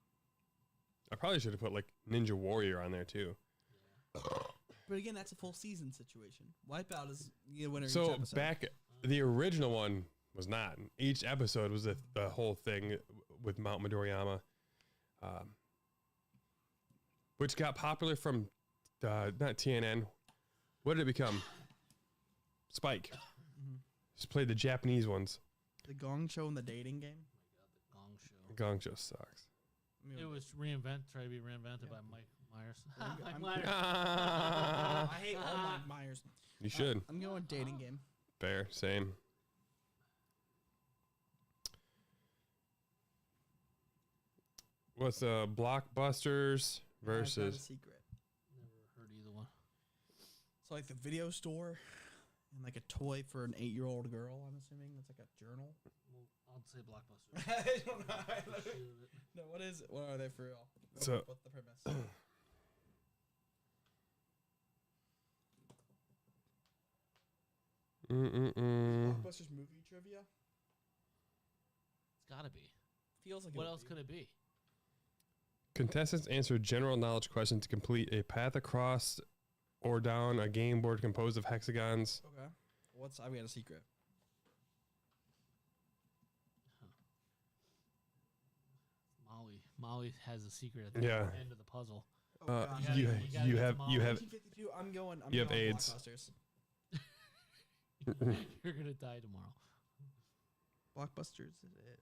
I probably should have put like Ninja Warrior on there too. But again, that's a full season situation. Wipeout is the winner each So episode. back, the original one was not. Each episode was the whole thing with Mount Midoriyama, which got popular from not TNN. What did it become? Spike. Just played the Japanese ones. The Gong Show and the dating game. Gong Show. Gong Show sucks. It was tried to be reinvented by Mike Myers. I'm- Mike Myers. Ah, I hate all Mike Myers. you should. I'm going dating game. Fair. Same. What's Blockbusters I've got a versus? secret. Never heard either one. So like the video store and like a toy for an 8-year-old girl. I'm assuming that's like a journal. Well, I'll say Blockbuster. I don't know. No, what is it? What are they for real? So- What's the premise? Blockbuster's movie trivia It's gotta be. feels like. What else could it be? Contestants answer general knowledge questions to complete a path across or down a game board composed of hexagons. Okay. I've got a secret. Molly has a secret at the Yeah. end of the puzzle. Oh, Uh, gosh. gotta- you you gotta you get have them you all. have 1952. I'm going. You have going AIDS. Blockbusters. You're gonna die tomorrow. Blockbusters. It is.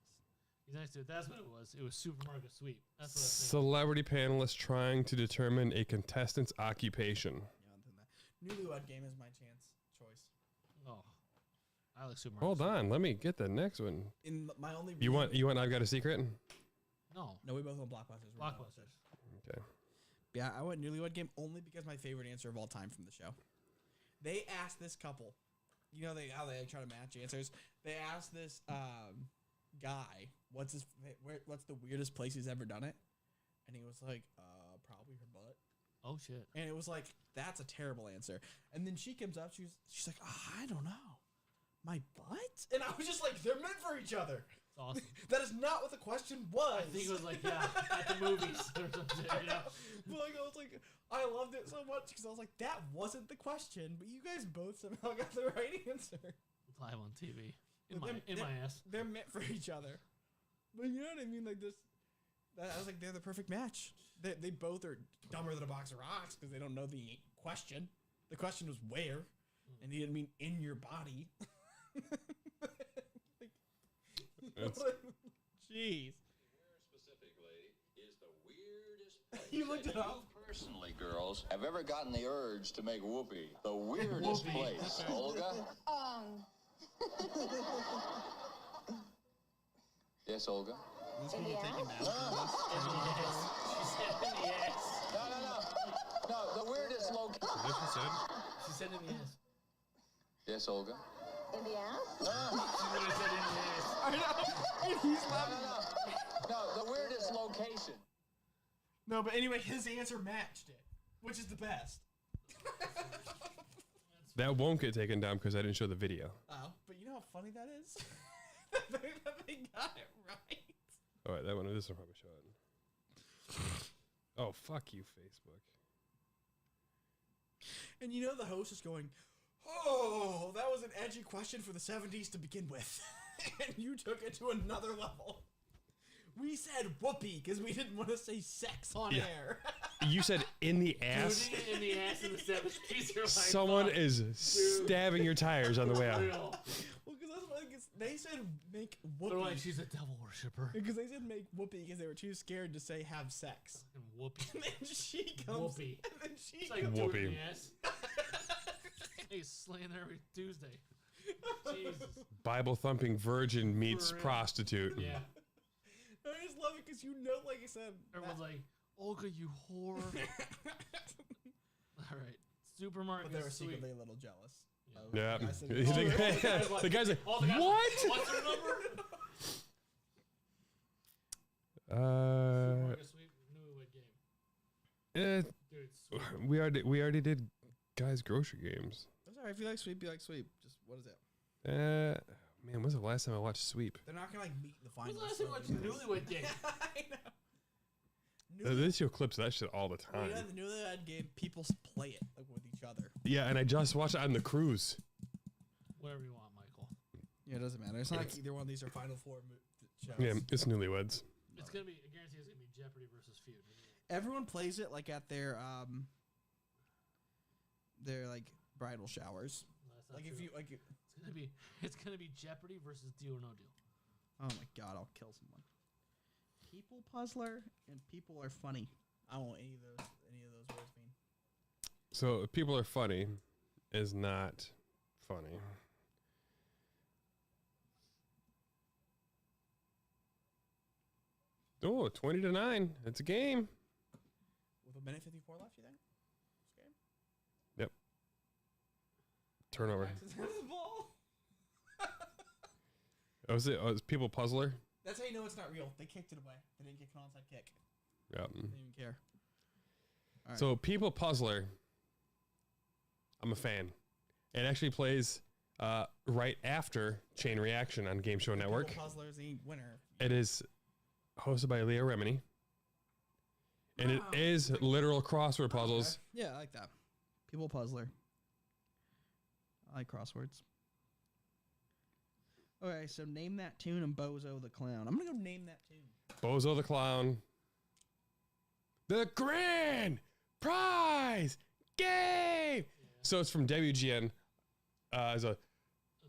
He's nice to it. That's what it was. It was Supermarket Sweep. That's what I was celebrity panelists trying to determine a contestant's occupation. Yeah, I'm doing that. Newlywed Game is my choice. thinking. Oh, I like Supermarket. Hold Sweep. on, let me get the next one. In my only. You reason- want I've got a secret? No, No, we both want Blockbusters. We're done with Blockbusters. it. Okay. Yeah, I went Newlywed Game only because my favorite answer of all time from the show. They asked this couple, you know, how they try to match answers. They asked this guy, what's the weirdest place he's ever done it, and he was like, probably her butt. Oh shit. And it was like, that's a terrible answer. And then she comes up, she's like, I don't know, my butt. And I was just like, they're meant for each other. It's awesome. That is not what the question was. I think it was like, yeah, at the movies or something. You know? But like, I was like, I loved it so much because I was like, that wasn't the question, but you guys both somehow got the right answer. Live on TV. In But my ass. They're meant for each other. But you know what I mean? Like this, I was like, they're the perfect match. They both are dumber than a box of rocks because they don't know the question. The question was where, and he didn't mean in your body. It's- Jeez. Specifically, is the weirdest place You looked that it up? you personally, girls, have ever gotten the urge to make whoopee. The weirdest place, Olga? Yes, Olga? This is you taking that. No, the weirdest location. She said in the ass. Yes, Olga? In the ass? She would have said in the ass. I know. And he's laughing. No, the weirdest location. No, but anyway, his answer matched it, which is the best. That won't get taken down because I didn't show the video. Oh, but you know how funny that is? that they got it right. Oh, wait, that one. This will probably show it. Oh, fuck you, Facebook. And you know the host is going, oh, that was an edgy question for the 70s to begin with. And you took it to another level. We said whoopee because we didn't want to say sex on Yeah. air. You said in the ass. Putting it in the ass in the 70s. You're like, Someone fuck. is stabbing your tires on the way out. Real. Well, because that's what they said make They're whoopee. like, she's a devil worshiper. Because they said make whoopee because they were too scared to say have sex. And whoopee. And then she comes. Whoopee. And then she It's like comes. do it in Whoopee. the ass. He's slaying there every Tuesday. Jesus. Bible thumping virgin meets For real. prostitute. Yeah. I just love it because you know, like I said, Everyone's like, Olga, you whore. All right. Supermarket but they were Sweep. secretly a little jealous. of Yeah. the guy said- The guy's like, Oh, the guy's what? like, what's her number? Supermarket Sweep, Newlywed Game. Eh, Dude, it's sweet. we already did guys grocery games. Those are right, if you like sweep, you like sweep. Just what is it? Man, when's the last time I watched Sweep? They're not gonna like meet the When's finals. the last time you watched Newlywed Game? I know. They show clips of that shit all the Well, time. you know, the Newlywed Game, people play it like with each other. Yeah, and I just watched it on the cruise. Whatever you want, Michael. Yeah, it doesn't matter. It's not like either one of these are Final Four shows. Yeah, it's Newlyweds. It's gonna be. I guarantee it's gonna be Jeopardy versus Feud. Everyone plays it like at their like bridal showers. That's not Like true. if you like. It's gonna be Jeopardy versus Deal or No Deal. Oh my god, I'll kill someone. People puzzler and people are funny. I don't know what any of those words mean. So if people are funny is not funny. Oh, 20-9. It's a game. With a minute 54 left, you think? This game? Yep. Turnover. Jackson has the ball. Oh, was People Puzzler? That's how you know it's not real. They kicked it away. They didn't kick an onside kick. Yep. They didn't even care. All right. So People Puzzler, I'm a fan. It actually plays right after Chain Reaction on Game Show Network. People puzzler is the winner. It is hosted by Leah Remini. And it is literal crossword puzzles. Yeah, I like that. People puzzler. I like crosswords. Okay, so name that tune and Bozo the Clown. I'm gonna go name that tune. Bozo the Clown. The Grand Prize Game! So it's from WGN. As a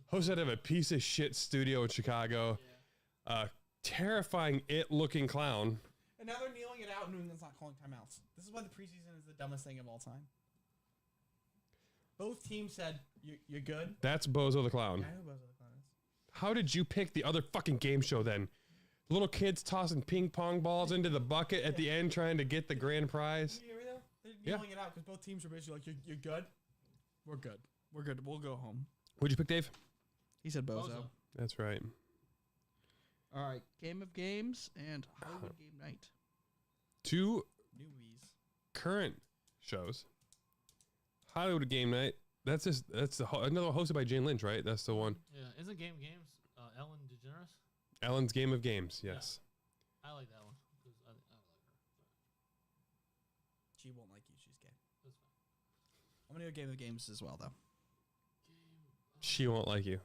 host out of a piece of shit studio in Chicago. Terrifying it-looking clown. And now they're kneeling it out and New England's not calling timeouts. This is why the preseason is the dumbest thing of all time. Both teams said, you're good. That's Bozo the Clown. I know who Bozo the Clown is. How did you pick the other fucking game show then? Little kids tossing ping pong balls into the bucket at the end trying to get the grand prize? You hear me though? They're Yeah. kneeling it out because both teams are basically like, you're good? We're good. We're good. We'll go home. What'd you pick, Dave? He said Bozo. Bozo. That's right. All right. Game of Games and Hollywood Game Night. Two Newies. current shows. Hollywood Game Night. That's another one hosted by Jane Lynch, right? That's the one. Yeah, isn't Game of Games Ellen DeGeneres? Ellen's Game of Games. Yes. I like that one. 'Cause I like her. She won't like you. She's gay. That's fine. I'm going to go Game of Games as well, though. She won't like you.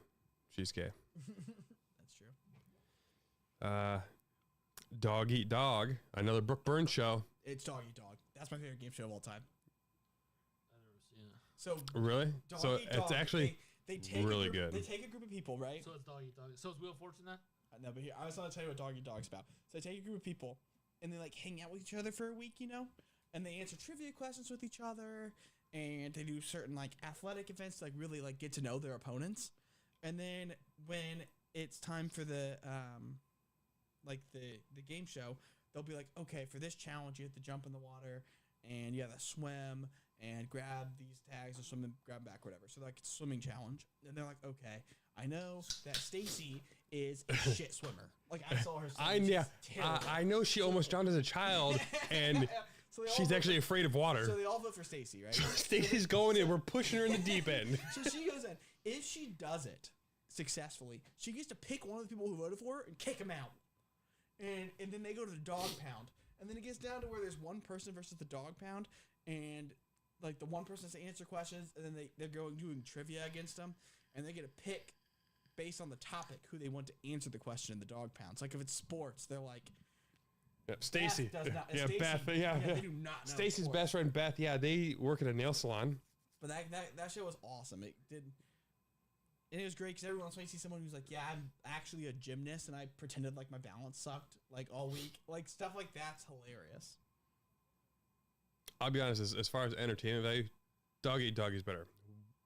She's gay. That's true. Dog Eat Dog. Another Brooke Burns show. It's Dog Eat Dog. That's my favorite game show of all time. I've never seen it. So Really? Dog So Eat it's Dog, actually they take really a group, good. They take a group of people, right? So it's Dog Eat Dog. So is Wheel of Fortune then? No, but here, I was going to tell you what Dog Eat Dog's about. So they take a group of people, and they like hang out with each other for a week, you know, and they answer trivia questions with each other, and they do certain like athletic events to like really like get to know their opponents, and then when it's time for the the game show, they'll be like, okay, for this challenge you have to jump in the water, and you have to swim and grab these tags and swim and grab back, whatever. So like it's a swimming challenge, and they're like, okay, I know that Stacy is a shit swimmer. Like I saw her. Swim. I know she almost drowned as a child, and So they all she's vote actually afraid of water. So they all vote for Stacy, right? Stacy's going in. We're pushing her in the deep end. So she goes in. If she does it successfully, she gets to pick one of the people who voted for her and kick him out. And then they go to the dog pound. And then it gets down to where there's one person versus the dog pound. And like the one person has to answer questions. And then they're going doing trivia against them. And they get to pick based on the topic who they want to answer the question in the dog pound. So like if it's sports, they're like, Yeah, Stacy. Beth does not- Yeah, Stacy- Beth. they do not know Stacy's sports. best friend Beth. Yeah, they work at a nail salon. But that show was awesome. It did, and it was great because every once in a while you see someone who's like, "Yeah, I'm actually a gymnast, and I pretended like my balance sucked like all week." Like stuff like that's hilarious. I'll be honest, as far as entertainment value, Dog Eat Dog is better.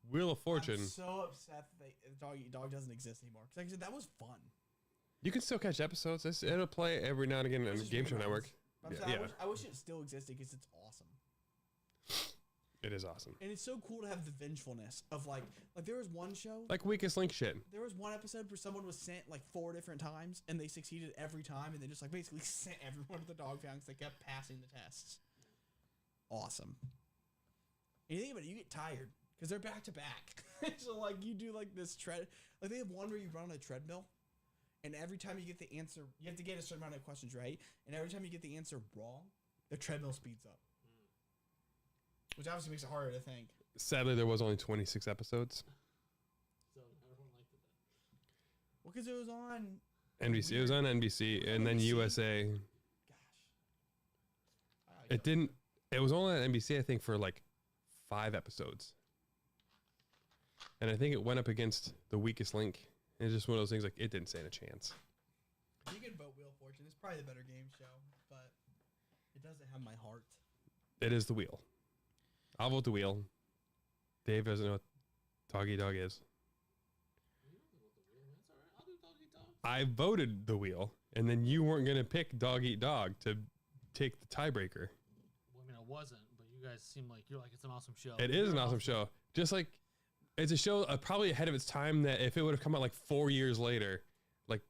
Wheel of Fortune, I'm so upset that Dog Eat Dog doesn't exist anymore. Because like I said, that was fun. you can still catch episodes. It'll play every now and again on It's just Game Show reruns. Network. But I'm Yeah, saying, yeah. I wish it still existed because it's awesome. It is awesome. And it's so cool to have the vengefulness of like there was one show. Like Weakest Link shit. There was one episode where someone was sent like 4 different times, and they succeeded every time, and they just like basically sent everyone to the dog pound because they kept passing the tests. Awesome. And you think about it, you get tired because they're back to back. So like you do like this like they have one where you run on a treadmill, and every time you get the answer, you have to get a certain amount of questions right, and every time you get the answer wrong, the treadmill speeds up, which obviously makes it harder to think. Sadly, there was only 26 episodes. So everyone liked it. Well, because it was on. NBC. It was on NBC and then NBC. USA. Gosh. It didn't. It was only on NBC, I think, for like 5 episodes. And I think it went up against The Weakest Link. It's just one of those things like it didn't stand a chance. You can vote Wheel of Fortune. It's probably the better game show, but it doesn't have my heart. It is The Wheel. I'll vote The Wheel. Dave doesn't know what Doggy Dog is. I voted The Wheel, and then you weren't going to pick Dog Eat Dog to take the tiebreaker. Well, I mean, it wasn't, but you guys seem like you're like it's an awesome show. It is an awesome show. Just like it's a show probably ahead of its time that if it would have come out like 4 years later, like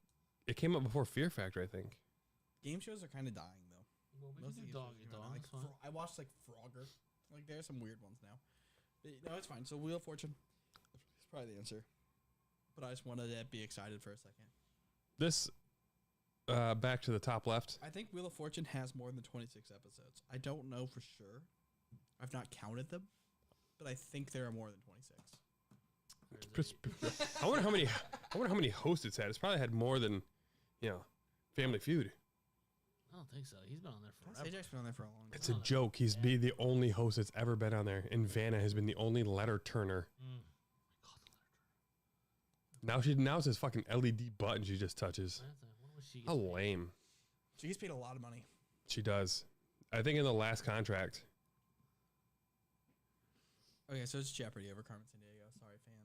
it came out before Fear Factor, I think. Game shows are kind of dying though. Well, we Most can of do these Dog shows Eat are Dog. like That's fine. I watched like Frogger. Like there's some weird ones now. But, no, it's fine. So Wheel of Fortune is probably the answer. But I just wanted to be excited for a second. This back to the top left. I think Wheel of Fortune has more than 26 episodes. I don't know for sure. I've not counted them, but I think there are more than 26. I wonder how many hosts it's had. It's probably had more than, Family Feud. I don't think so. He's been on there forever. Sajac's been on there for a long time. It's a joke. He's be the only host that's ever been on there, and Vanna has been the only letter turner. Now it's his fucking LED button she just touches. What was she? How lame. So he's paid a lot of money. She does. I think in the last contract. Okay, so it's Jeopardy over Carmen Sandiego. Sorry, fan.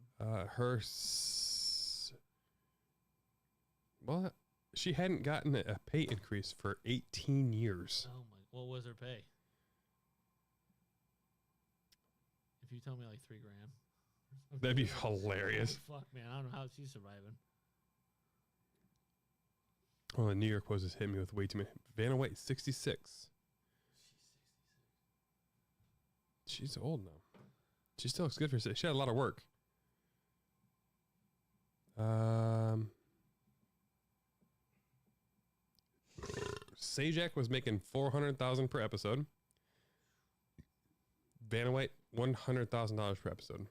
Well, she hadn't gotten a pay increase for 18 years. Oh my! What was her pay? If you tell me like $3,000, That'd be hilarious. Oh, fuck, man! I don't know how she's surviving. Oh, the New York Post has hit me with way too many. Vanna White, 66. She's old now. She still looks good for her. She had a lot of work. Sajak was making $400,000 per episode. Vanna White, $100,000 per episode.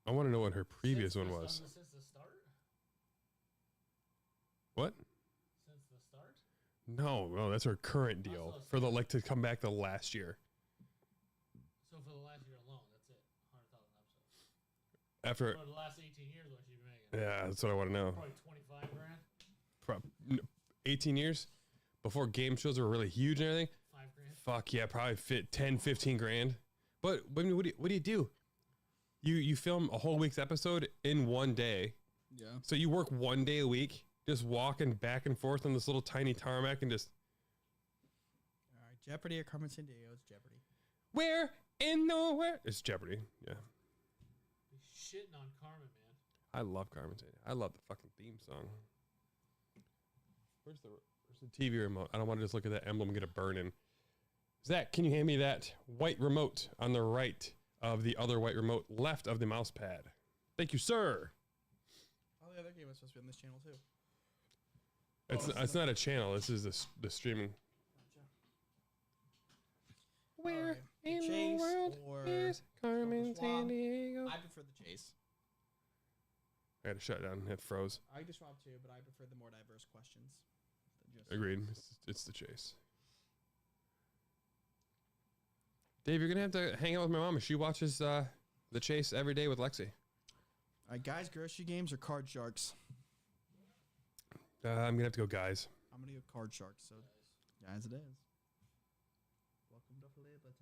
I want to know what her previous one was. Since the start? What? Since the start? No, that's her current deal for the to come back the last year. So for the last year alone, that's it. 100,000 episodes. After For the last 18 years, what she's been making? yeah, that's what I want to know. Probably 25 grand. 18 years before game shows were really huge and everything. 5 grand. Fuck yeah, probably fit 10, 15 grand. But I mean, what do you do? You film a whole week's episode in one day. Yeah. So you work one day a week, just walking back and forth on this little tiny tarmac and just. All right, Jeopardy or Carmen Sandiego? It's Jeopardy. Where in nowhere? It's Jeopardy. Yeah. He's shitting on Carmen, man. I love Carmen Sandiego. I love the fucking theme song. Where's the TV remote? I don't want to just look at that emblem and get a burn in. Zach, can you hand me that white remote on the right of the other white remote left of the mouse pad? Thank you, sir. Oh, the other game was supposed to be on this channel too. It's not a channel. This is the streaming. Where in the Chase world or is Carmen Swamp? Sandiego? I prefer the Chase. I had to shut down. It froze. I like the Schwab too, but I prefer the more diverse questions. than just- Agreed. It's the chase. Dave, you're gonna have to hang out with my mom. She watches the chase every day with Lexi. All right, guys, grocery games or card sharks? I'm gonna have to go, guys. I'm gonna go card sharks. So, guys, it is. Welcome to Flavor Town.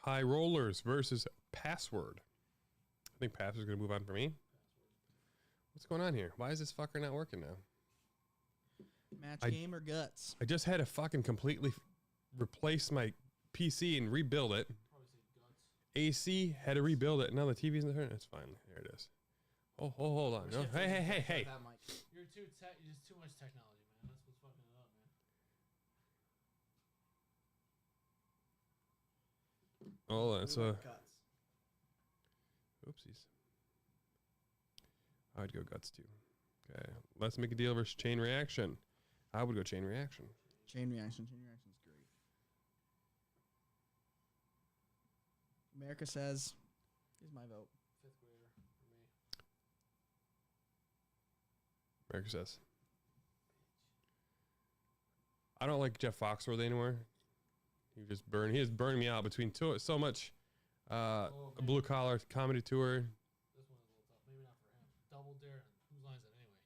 High Rollers versus Password. I think Password's gonna move on for me. What's going on here? Why is this fucker not working now? Match game or guts? I just had to fucking completely replace my PC and rebuild it. AC had to rebuild it. Now the TV's in the turn. It's fine. There it is. Oh, hold on. No. Hey. That mic. Your Just too much technology, man. That's what's fucking it up, man. Oh, that's What about guts? Oopsies. I would go guts too. Okay, let's make a deal versus chain reaction. I would go chain reaction. Chain reaction. Chain reaction's great. America says, "Here's my vote." 5th grader for me. America says. I don't like Jeff Foxworthy anymore. He has burned me out between so much blue collar comedy tour. This one's a little tough. Maybe not for him. Double Dare. And whose line's it anyway?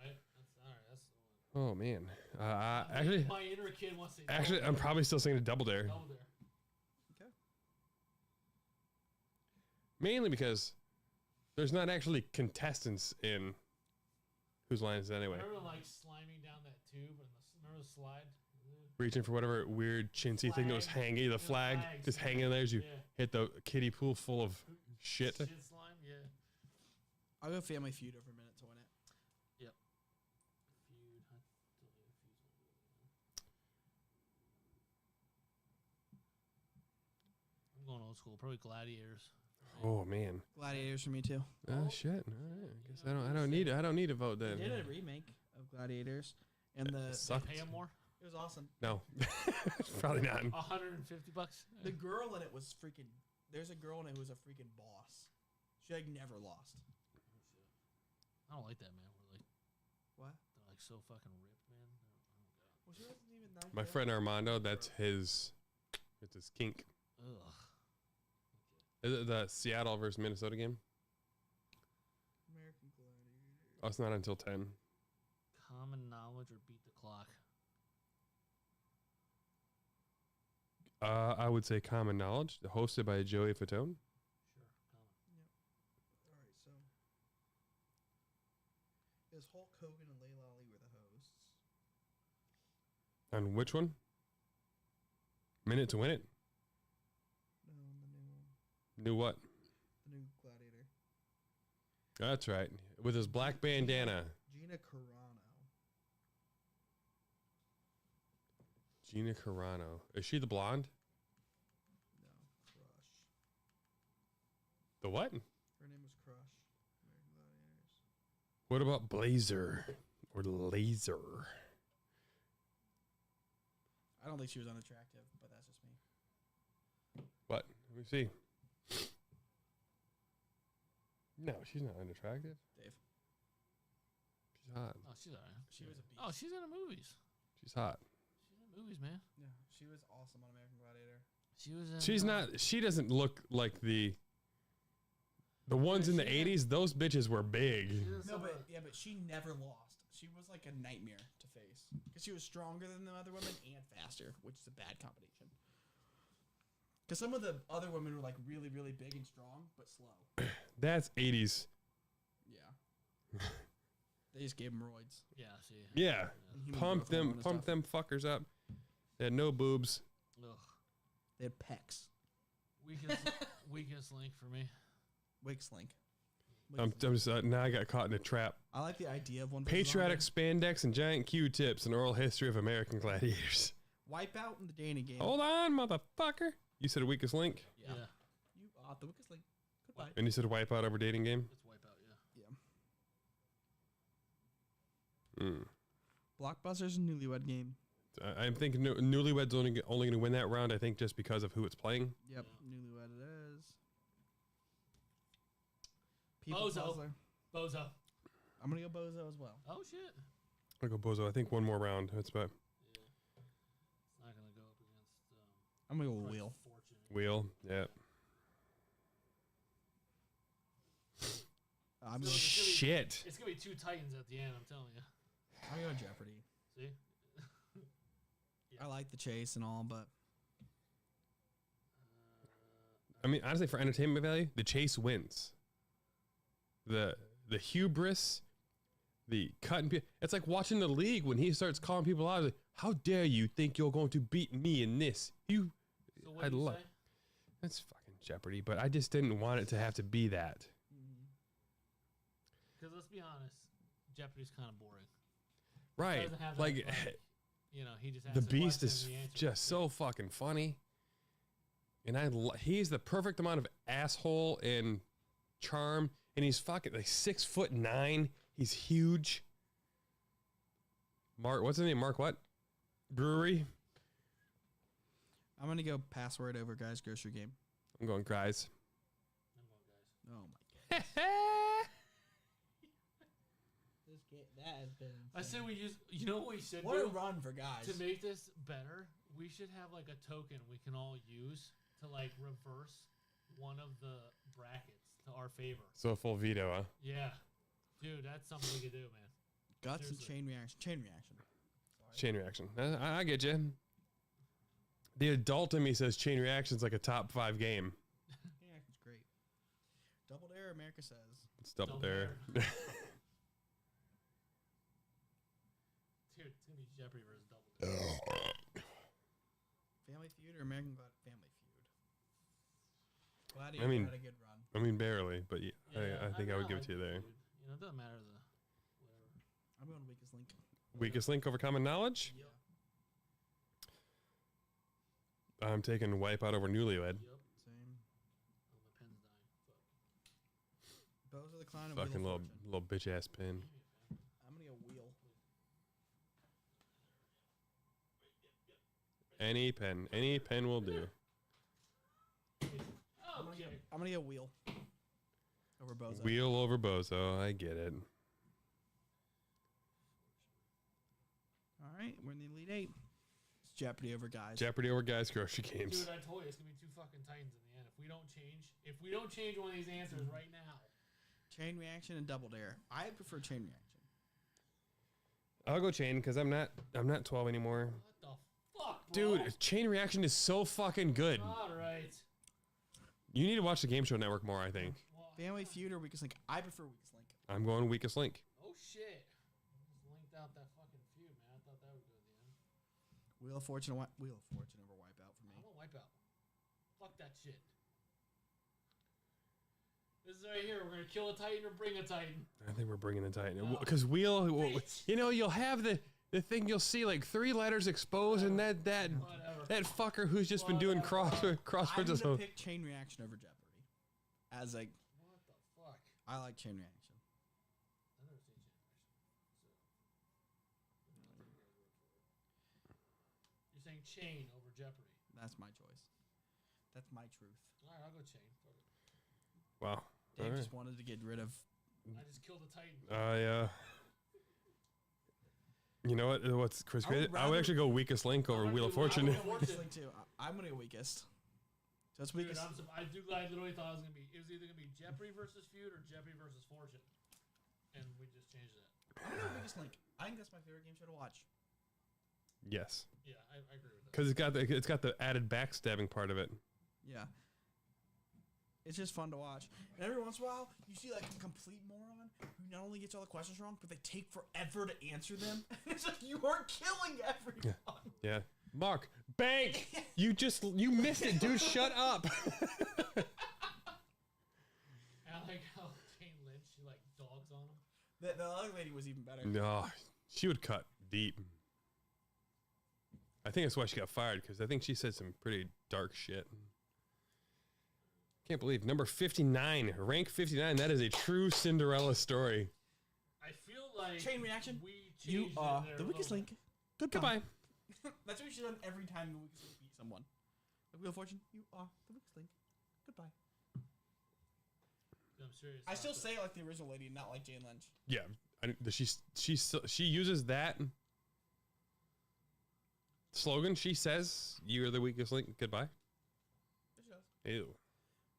Right? That's all right. That's the one. Oh man. Actually, My inner kid wants to say actually, Double I'm Dare. probably still singing Double Dare. Double Dare. Okay. Mainly because there's not actually contestants in Whose Line Is It Anyway. Remember like sliming down that tube and remember the slide? Reaching for whatever weird chintzy thing that was Flag. hanging, the flag flags, just yeah. hanging there as you Yeah. hit the kiddie pool full of shit. Shit slime, yeah. I'll go Family Feud over a minute to win it. Feud. I don't think the feud's gonna do it. I'm going old school. Probably Gladiators. Oh man. Gladiators for me too. Oh shit. All right. I guess I don't need a vote They then. did a remake of Gladiators, and the Sucked. Pay 'em more. it was awesome. No. Probably not. $150. The girl in it was freaking. There's a girl in it who was a freaking boss. She like never lost. I don't like that, man. We're like What? they're like so fucking ripped, man. Well, she wasn't even that. My good. friend Armando, it's his kink. Ugh. Is it the Seattle versus Minnesota game? American Gladiators. Oh, it's not until 10. Common knowledge or beat the clock. I would say Common Knowledge, hosted by Joey Fatone. Sure. Common. All right, so is Hulk Hogan and Layla Ali were the hosts? On which one? Minute to Win It? No, the new one, Knew what? the new Gladiator. That's right. With his black bandana. Gina Carano. Gina Carano. Is she the blonde? No, Crush. The what? Her name was Crush. American Gladiators. What about Blazer? Or Laser? I don't think she was unattractive, but that's just me. What? Let me see. No, she's not unattractive. Dave. She's hot. Oh, she's alright. She was a beast. Oh, she's in the movies. She's hot. She's in the movies, man. Yeah, she was awesome on American Gladiator. She was in. She's not. She doesn't look like the ones in the She did- 80s. Those bitches were big. No, but yeah, but she never lost. She was like a nightmare to face because she was stronger than the other women and faster, which is a bad combination. Because some of the other women were like really, really big and strong, but slow. That's 80s. Yeah. They just gave him roids. Yeah. See. Yeah. and human Pump growth hormone them, and pump stuff. them fuckers up. They had no boobs. Ugh. They had pecs. Weakest link for me. Wig slink. I'm just now I got caught in a trap. I like the idea of one. versus Patriotic one. spandex and giant Q-tips, an oral history of American gladiators. Wipeout in the dating game. Hold on, motherfucker. You said a weakest link, Yeah. You the weakest link. Goodbye. and you said wipeout over dating game. It's Wipeout. Yeah. Yeah. Mm. Blockbusters and Newlywed Game. I'm thinking Newlywed's only going to win that round. I think just because of who it's playing. Yep. Newlywed it is. People Bozo. Puzzler. Bozo. I'm gonna go Bozo as well. Oh shit. I'll go Bozo. I think one more round. That's about Yeah. It's not gonna go up against. I'm gonna go Price Wheel. of Fortune. Wheel. Yeah. I'm So gonna, it's gonna be- Shit. It's gonna be two Titans at the end. I'm telling you. I'm gonna go Jeopardy. See. I like the chase and all, but I mean, honestly, for entertainment value, the chase wins. The hubris, the cutting. It's like watching the league when he starts calling people out. Like, how dare you think you're going to beat me in this? You, So what I do you love. say? That's fucking Jeopardy, but I just didn't want it to have to be that. Because let's be honest, Jeopardy's kind of boring. Right. Doesn't have that, Like, you know, he just the asks Beast question is and the answer just so fucking funny. And he's the perfect amount of asshole and charm. And he's fucking like 6'9". He's huge. Mark, what's his name? Mark what? Brewery? I'm gonna go password over guys grocery game. I'm going guys. I'm going, guys. Oh my. That has been. I say we use. You know what we should What a do run for guys. to make this better? We should have like a token we can all use to like reverse one of the brackets to our favor. So a full veto, huh? Yeah, dude, that's something we could do, man. Guts and Seriously. chain reaction. Chain reaction. Chain reaction. I get you. The adult in me says chain reaction's like a top 5 game. Chain reaction's great. Double Dare, America says. It's double Double dare. Dude, it's gonna be Jeopardy versus Double Dare. Family Feud or American Family Feud? Glad I mean- had a good run. I mean, barely, but yeah, I think I would give it like to you there. Feud. You know, it doesn't matter whatever. I'm going weakest link. Weakest link over common knowledge? Yep. I'm taking Wipeout over Newlywed. Yep. Same. Oh, my pen's dying. Fuck. Bows of the Clown and Fucking Wheel of little Fortune. bitch ass pin. I'm gonna go wheel. Any pen will do. Okay. I'm gonna go wheel. Over Bozo. Wheel over Bozo. I get it. All right, we're in the Elite Eight. It's Jeopardy over guys. Jeopardy over guys grocery games. Dude, I told you it's gonna be 2 fucking titans in the end. If we don't change one of these answers right now. Chain reaction and Double Dare. I prefer chain reaction. I'll go chain because I'm not 12 anymore. What the fuck, bro? Dude, chain reaction is so fucking good. All right. You need to watch the Game Show Network more, I think. Well, Family Feud or weakest link? I prefer weakest link. I'm going weakest link. oh shit. I just linked out that fucking feud, man. I thought that would go at the end. Wheel of Fortune. Wheel of Fortune over Wipeout for I me. want Wipeout. Fuck that shit. This is right here. We're gonna kill a titan or bring a titan. I think we're bringing the Titan. Oh. Because Bitch. you know, you'll have the thing, you'll see like 3 letters exposed, and that Whatever. fucker who's just been doing I'm crosswords. gonna So pick chain reaction over Jeopardy. As like, What the fuck? I like chain reaction. I've never seen Chain. You're saying chain over Jeopardy. That's my choice. That's my truth. All right, I'll go chain. Fuck it. wow. Dave All right. just wanted to get rid of. I just killed a titan. You know what? What's Chris? I would I would rather- actually go weakest link over I'm gonna Wheel of do- I'm Fortune. gonna- Weakest link too. I'm gonna go weakest. So it's Dude, weakest. I literally thought it was either gonna be Jeopardy versus feud or Jeopardy versus Fortune, and we just changed it. I'm gonna go weakest link. I think that's my favorite game show to watch. Yes, Yeah, I agree with that. because it's got the added backstabbing part of it. Yeah. It's just fun to watch. And every once in a while, you see like a complete moron who not only gets all the questions wrong, but they take forever to answer them. It's like you are killing everyone. Yeah. Mark, bank. You missed it, dude. Shut up. And I like how Jane Lynch, she like dogs on him. The other lady was even better. No, she would cut deep. I think that's why she got fired, because I think she said some pretty dark shit. Can't believe number 59, rank 59. That is a true Cinderella story. I feel like Chain reaction. We You changed are it there the a weakest little link. Goodbye. Goodbye. That's what we should have done every time the weakest link beat someone. Like Wheel of Fortune, you are the weakest link. Goodbye. bit. I'm serious. I still say it like the original lady, not like Jane Lynch. Yeah, she uses that slogan. She says, "You're the weakest link." Goodbye. She does. Ew.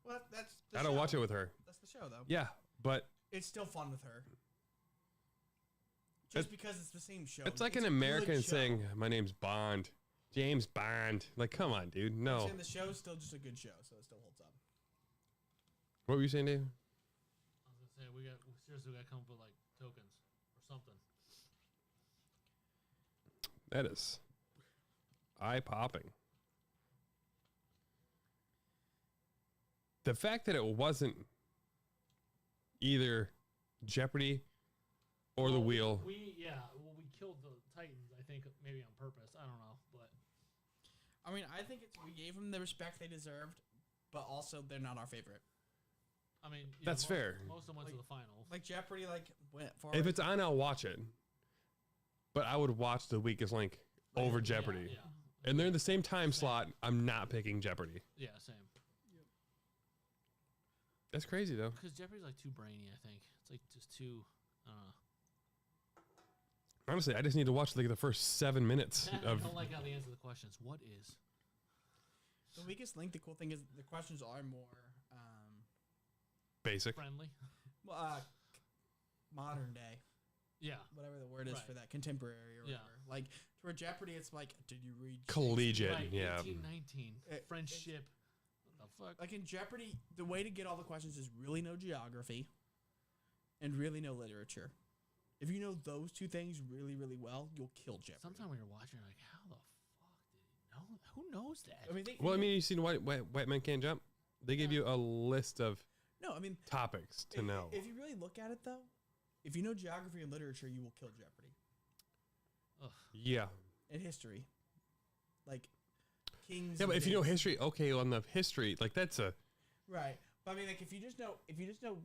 Well, that's the I don't show. watch it with her. That's the show, though. Yeah, but It's still fun with her. Just because it's the same show. it's like an a good American show. saying, "My name's Bond, James Bond." Like, come on, dude. No. I'm saying the show is still just a good show, so it still holds up. What were you saying, Dave? I was gonna say we seriously got to come up with like tokens or something. That is eye popping. The fact that it wasn't either Jeopardy or the wheel. We killed the Titans. I think maybe on purpose. I don't know, but I mean, I think we gave them the respect they deserved, but also they're not our favorite. I mean, That's fair. Most of them went to the finals. Like Jeopardy, went far. If it's on, I'll watch it. But I would watch The Weakest Link over Jeopardy. Yeah. And they're in the same time slot. I'm not picking Jeopardy. Yeah, same. That's crazy though. Because Jeopardy's like too brainy. I think it's like just too. Honestly, I just need to watch like the first 7 minutes I of. don't like how they answer the questions. What is? The Weakest Link, the cool thing is the questions are more Basic. Friendly. Modern day, Yeah. whatever the word is Right. for that, contemporary or Yeah. whatever. Like for Jeopardy, it's like, did you read Collegiate. Right, Yeah. 1819. It- Friendship. What the fuck? Like in Jeopardy, the way to get all the questions is really know geography and really know literature. If you know those two things really, really well, you'll kill Jeopardy. Sometimes when you're watching, you're like, how the fuck did he know? Who knows that? I mean, Well, I mean, you seen White Men Can't Jump? They give you a list of no, I mean, topics to know. If you really look at it, though, if you know geography and literature, you will kill Jeopardy. Ugh. Yeah. And history, like kings. Yeah, but and if you know dates. history, okay, on the history, like that's a. right? But I mean, like if you just know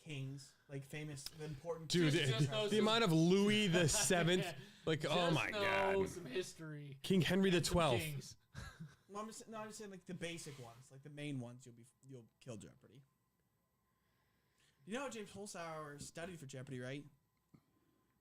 kings, like famous, the important. Dude, Just know the some- amount of Louis the Seventh, like oh Just my know god, some history. King Henry the and some 12th. kings. Well, I'm just saying like the basic ones, like the main ones. You'll kill Jeopardy. You know, James Holzhauer studied for Jeopardy, right?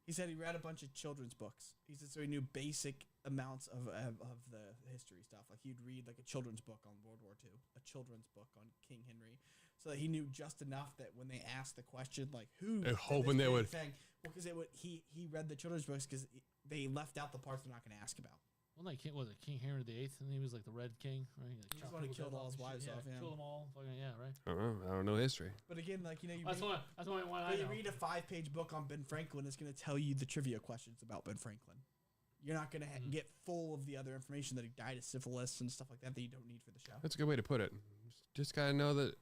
He said he read a bunch of children's books. He said so he knew basic amounts of the history stuff. Like he'd read like a children's book on World War II, a children's book on King Henry, so that he knew just enough that when they asked the question, like who, did hoping this they big would- thing, well, because he read the children's books because they left out the parts they're not going to ask about. Well, like, was it King Henry VIII? And he was like the Red King, right? Like, He just chopped wanted to people's kill all heads his and wives shit. off, yeah. Kill them all. Fucking, yeah, right? I don't know history. But again, like you know, That's why I But you know. read a 5-page book on Ben Franklin, it's going to tell you the trivia questions about Ben Franklin. You're not going to get full of the other information that he died of syphilis and stuff like that you don't need for the show. That's a good way to put it. Just gotta know that.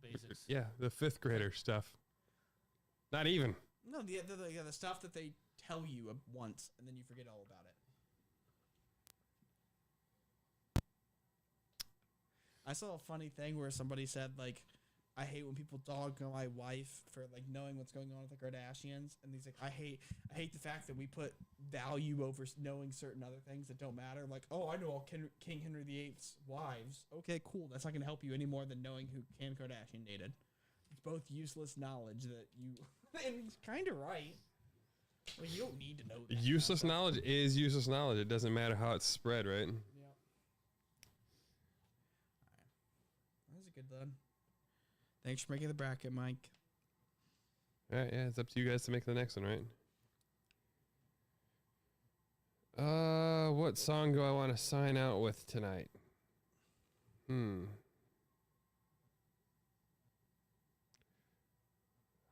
Basics. Yeah, the 5th grader stuff. Not even. No, the stuff that they tell you once and then you forget all about it. I saw a funny thing where somebody said like, I hate when people dog on my wife for like knowing what's going on with the Kardashians, and he's like, I hate the fact that we put value over knowing certain other things that don't matter. Like, oh, I know all King Henry VIII's wives. Okay, cool. That's not gonna help you any more than knowing who Kim Kardashian dated. It's both useless knowledge that you, and he's kind of right. Like, you don't need to know that. Useless stuff. knowledge is useless knowledge. It doesn't matter how it's spread, right? Yeah. That was a good one. Thanks for making the bracket, Mike. All right, yeah, it's up to you guys to make the next one, right? What song do I want to sign out with tonight?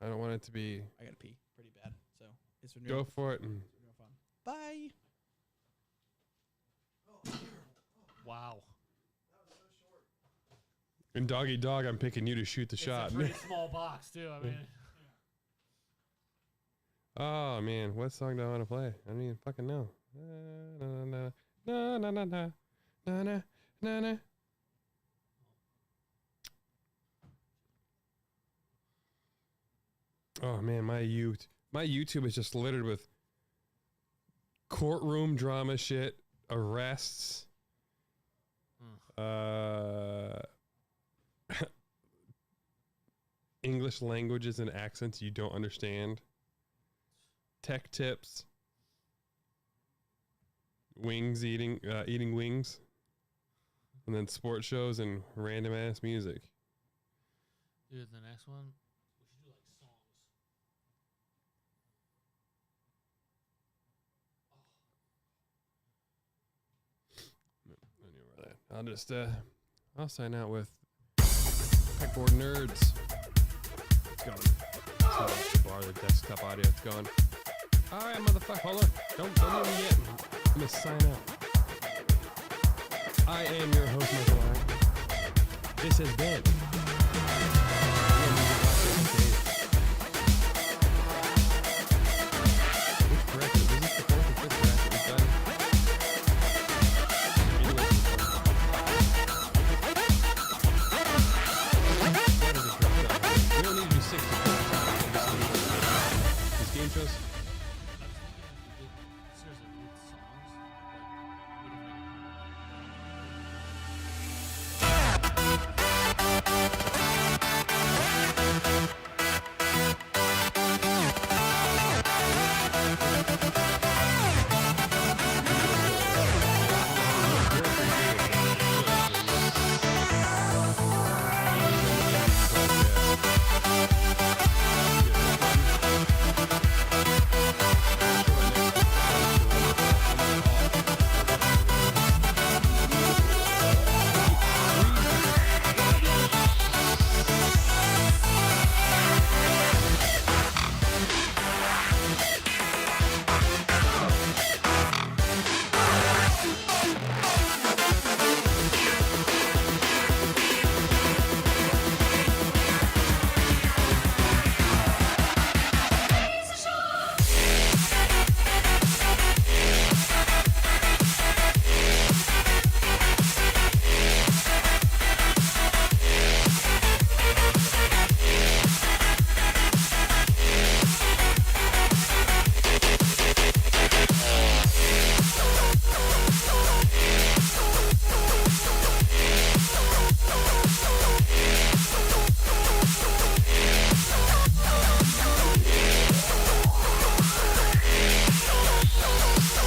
I don't want it to be. I gotta pee pretty bad, so it's been Go real, for it. real fun. Bye. Wow. And doggy dog, I'm picking you to shoot the It's shot. a pretty small box, too. I mean, Oh man, what song do I want to play? I don't even fucking know. Na na na na na na na na na na. Oh man, my YouTube is just littered with courtroom drama shit, arrests, English languages and accents you don't understand, tech tips, eating wings, and then sports shows and random ass music. dude, the next one, we should do like songs. I'll just I'll sign out with Pegboard Nerds. It's going. So far the desktop audio is going. Alright, motherfucker, hold on. Don't move me yet. I'm gonna sign out. I am your host, Michael Lyon. This has been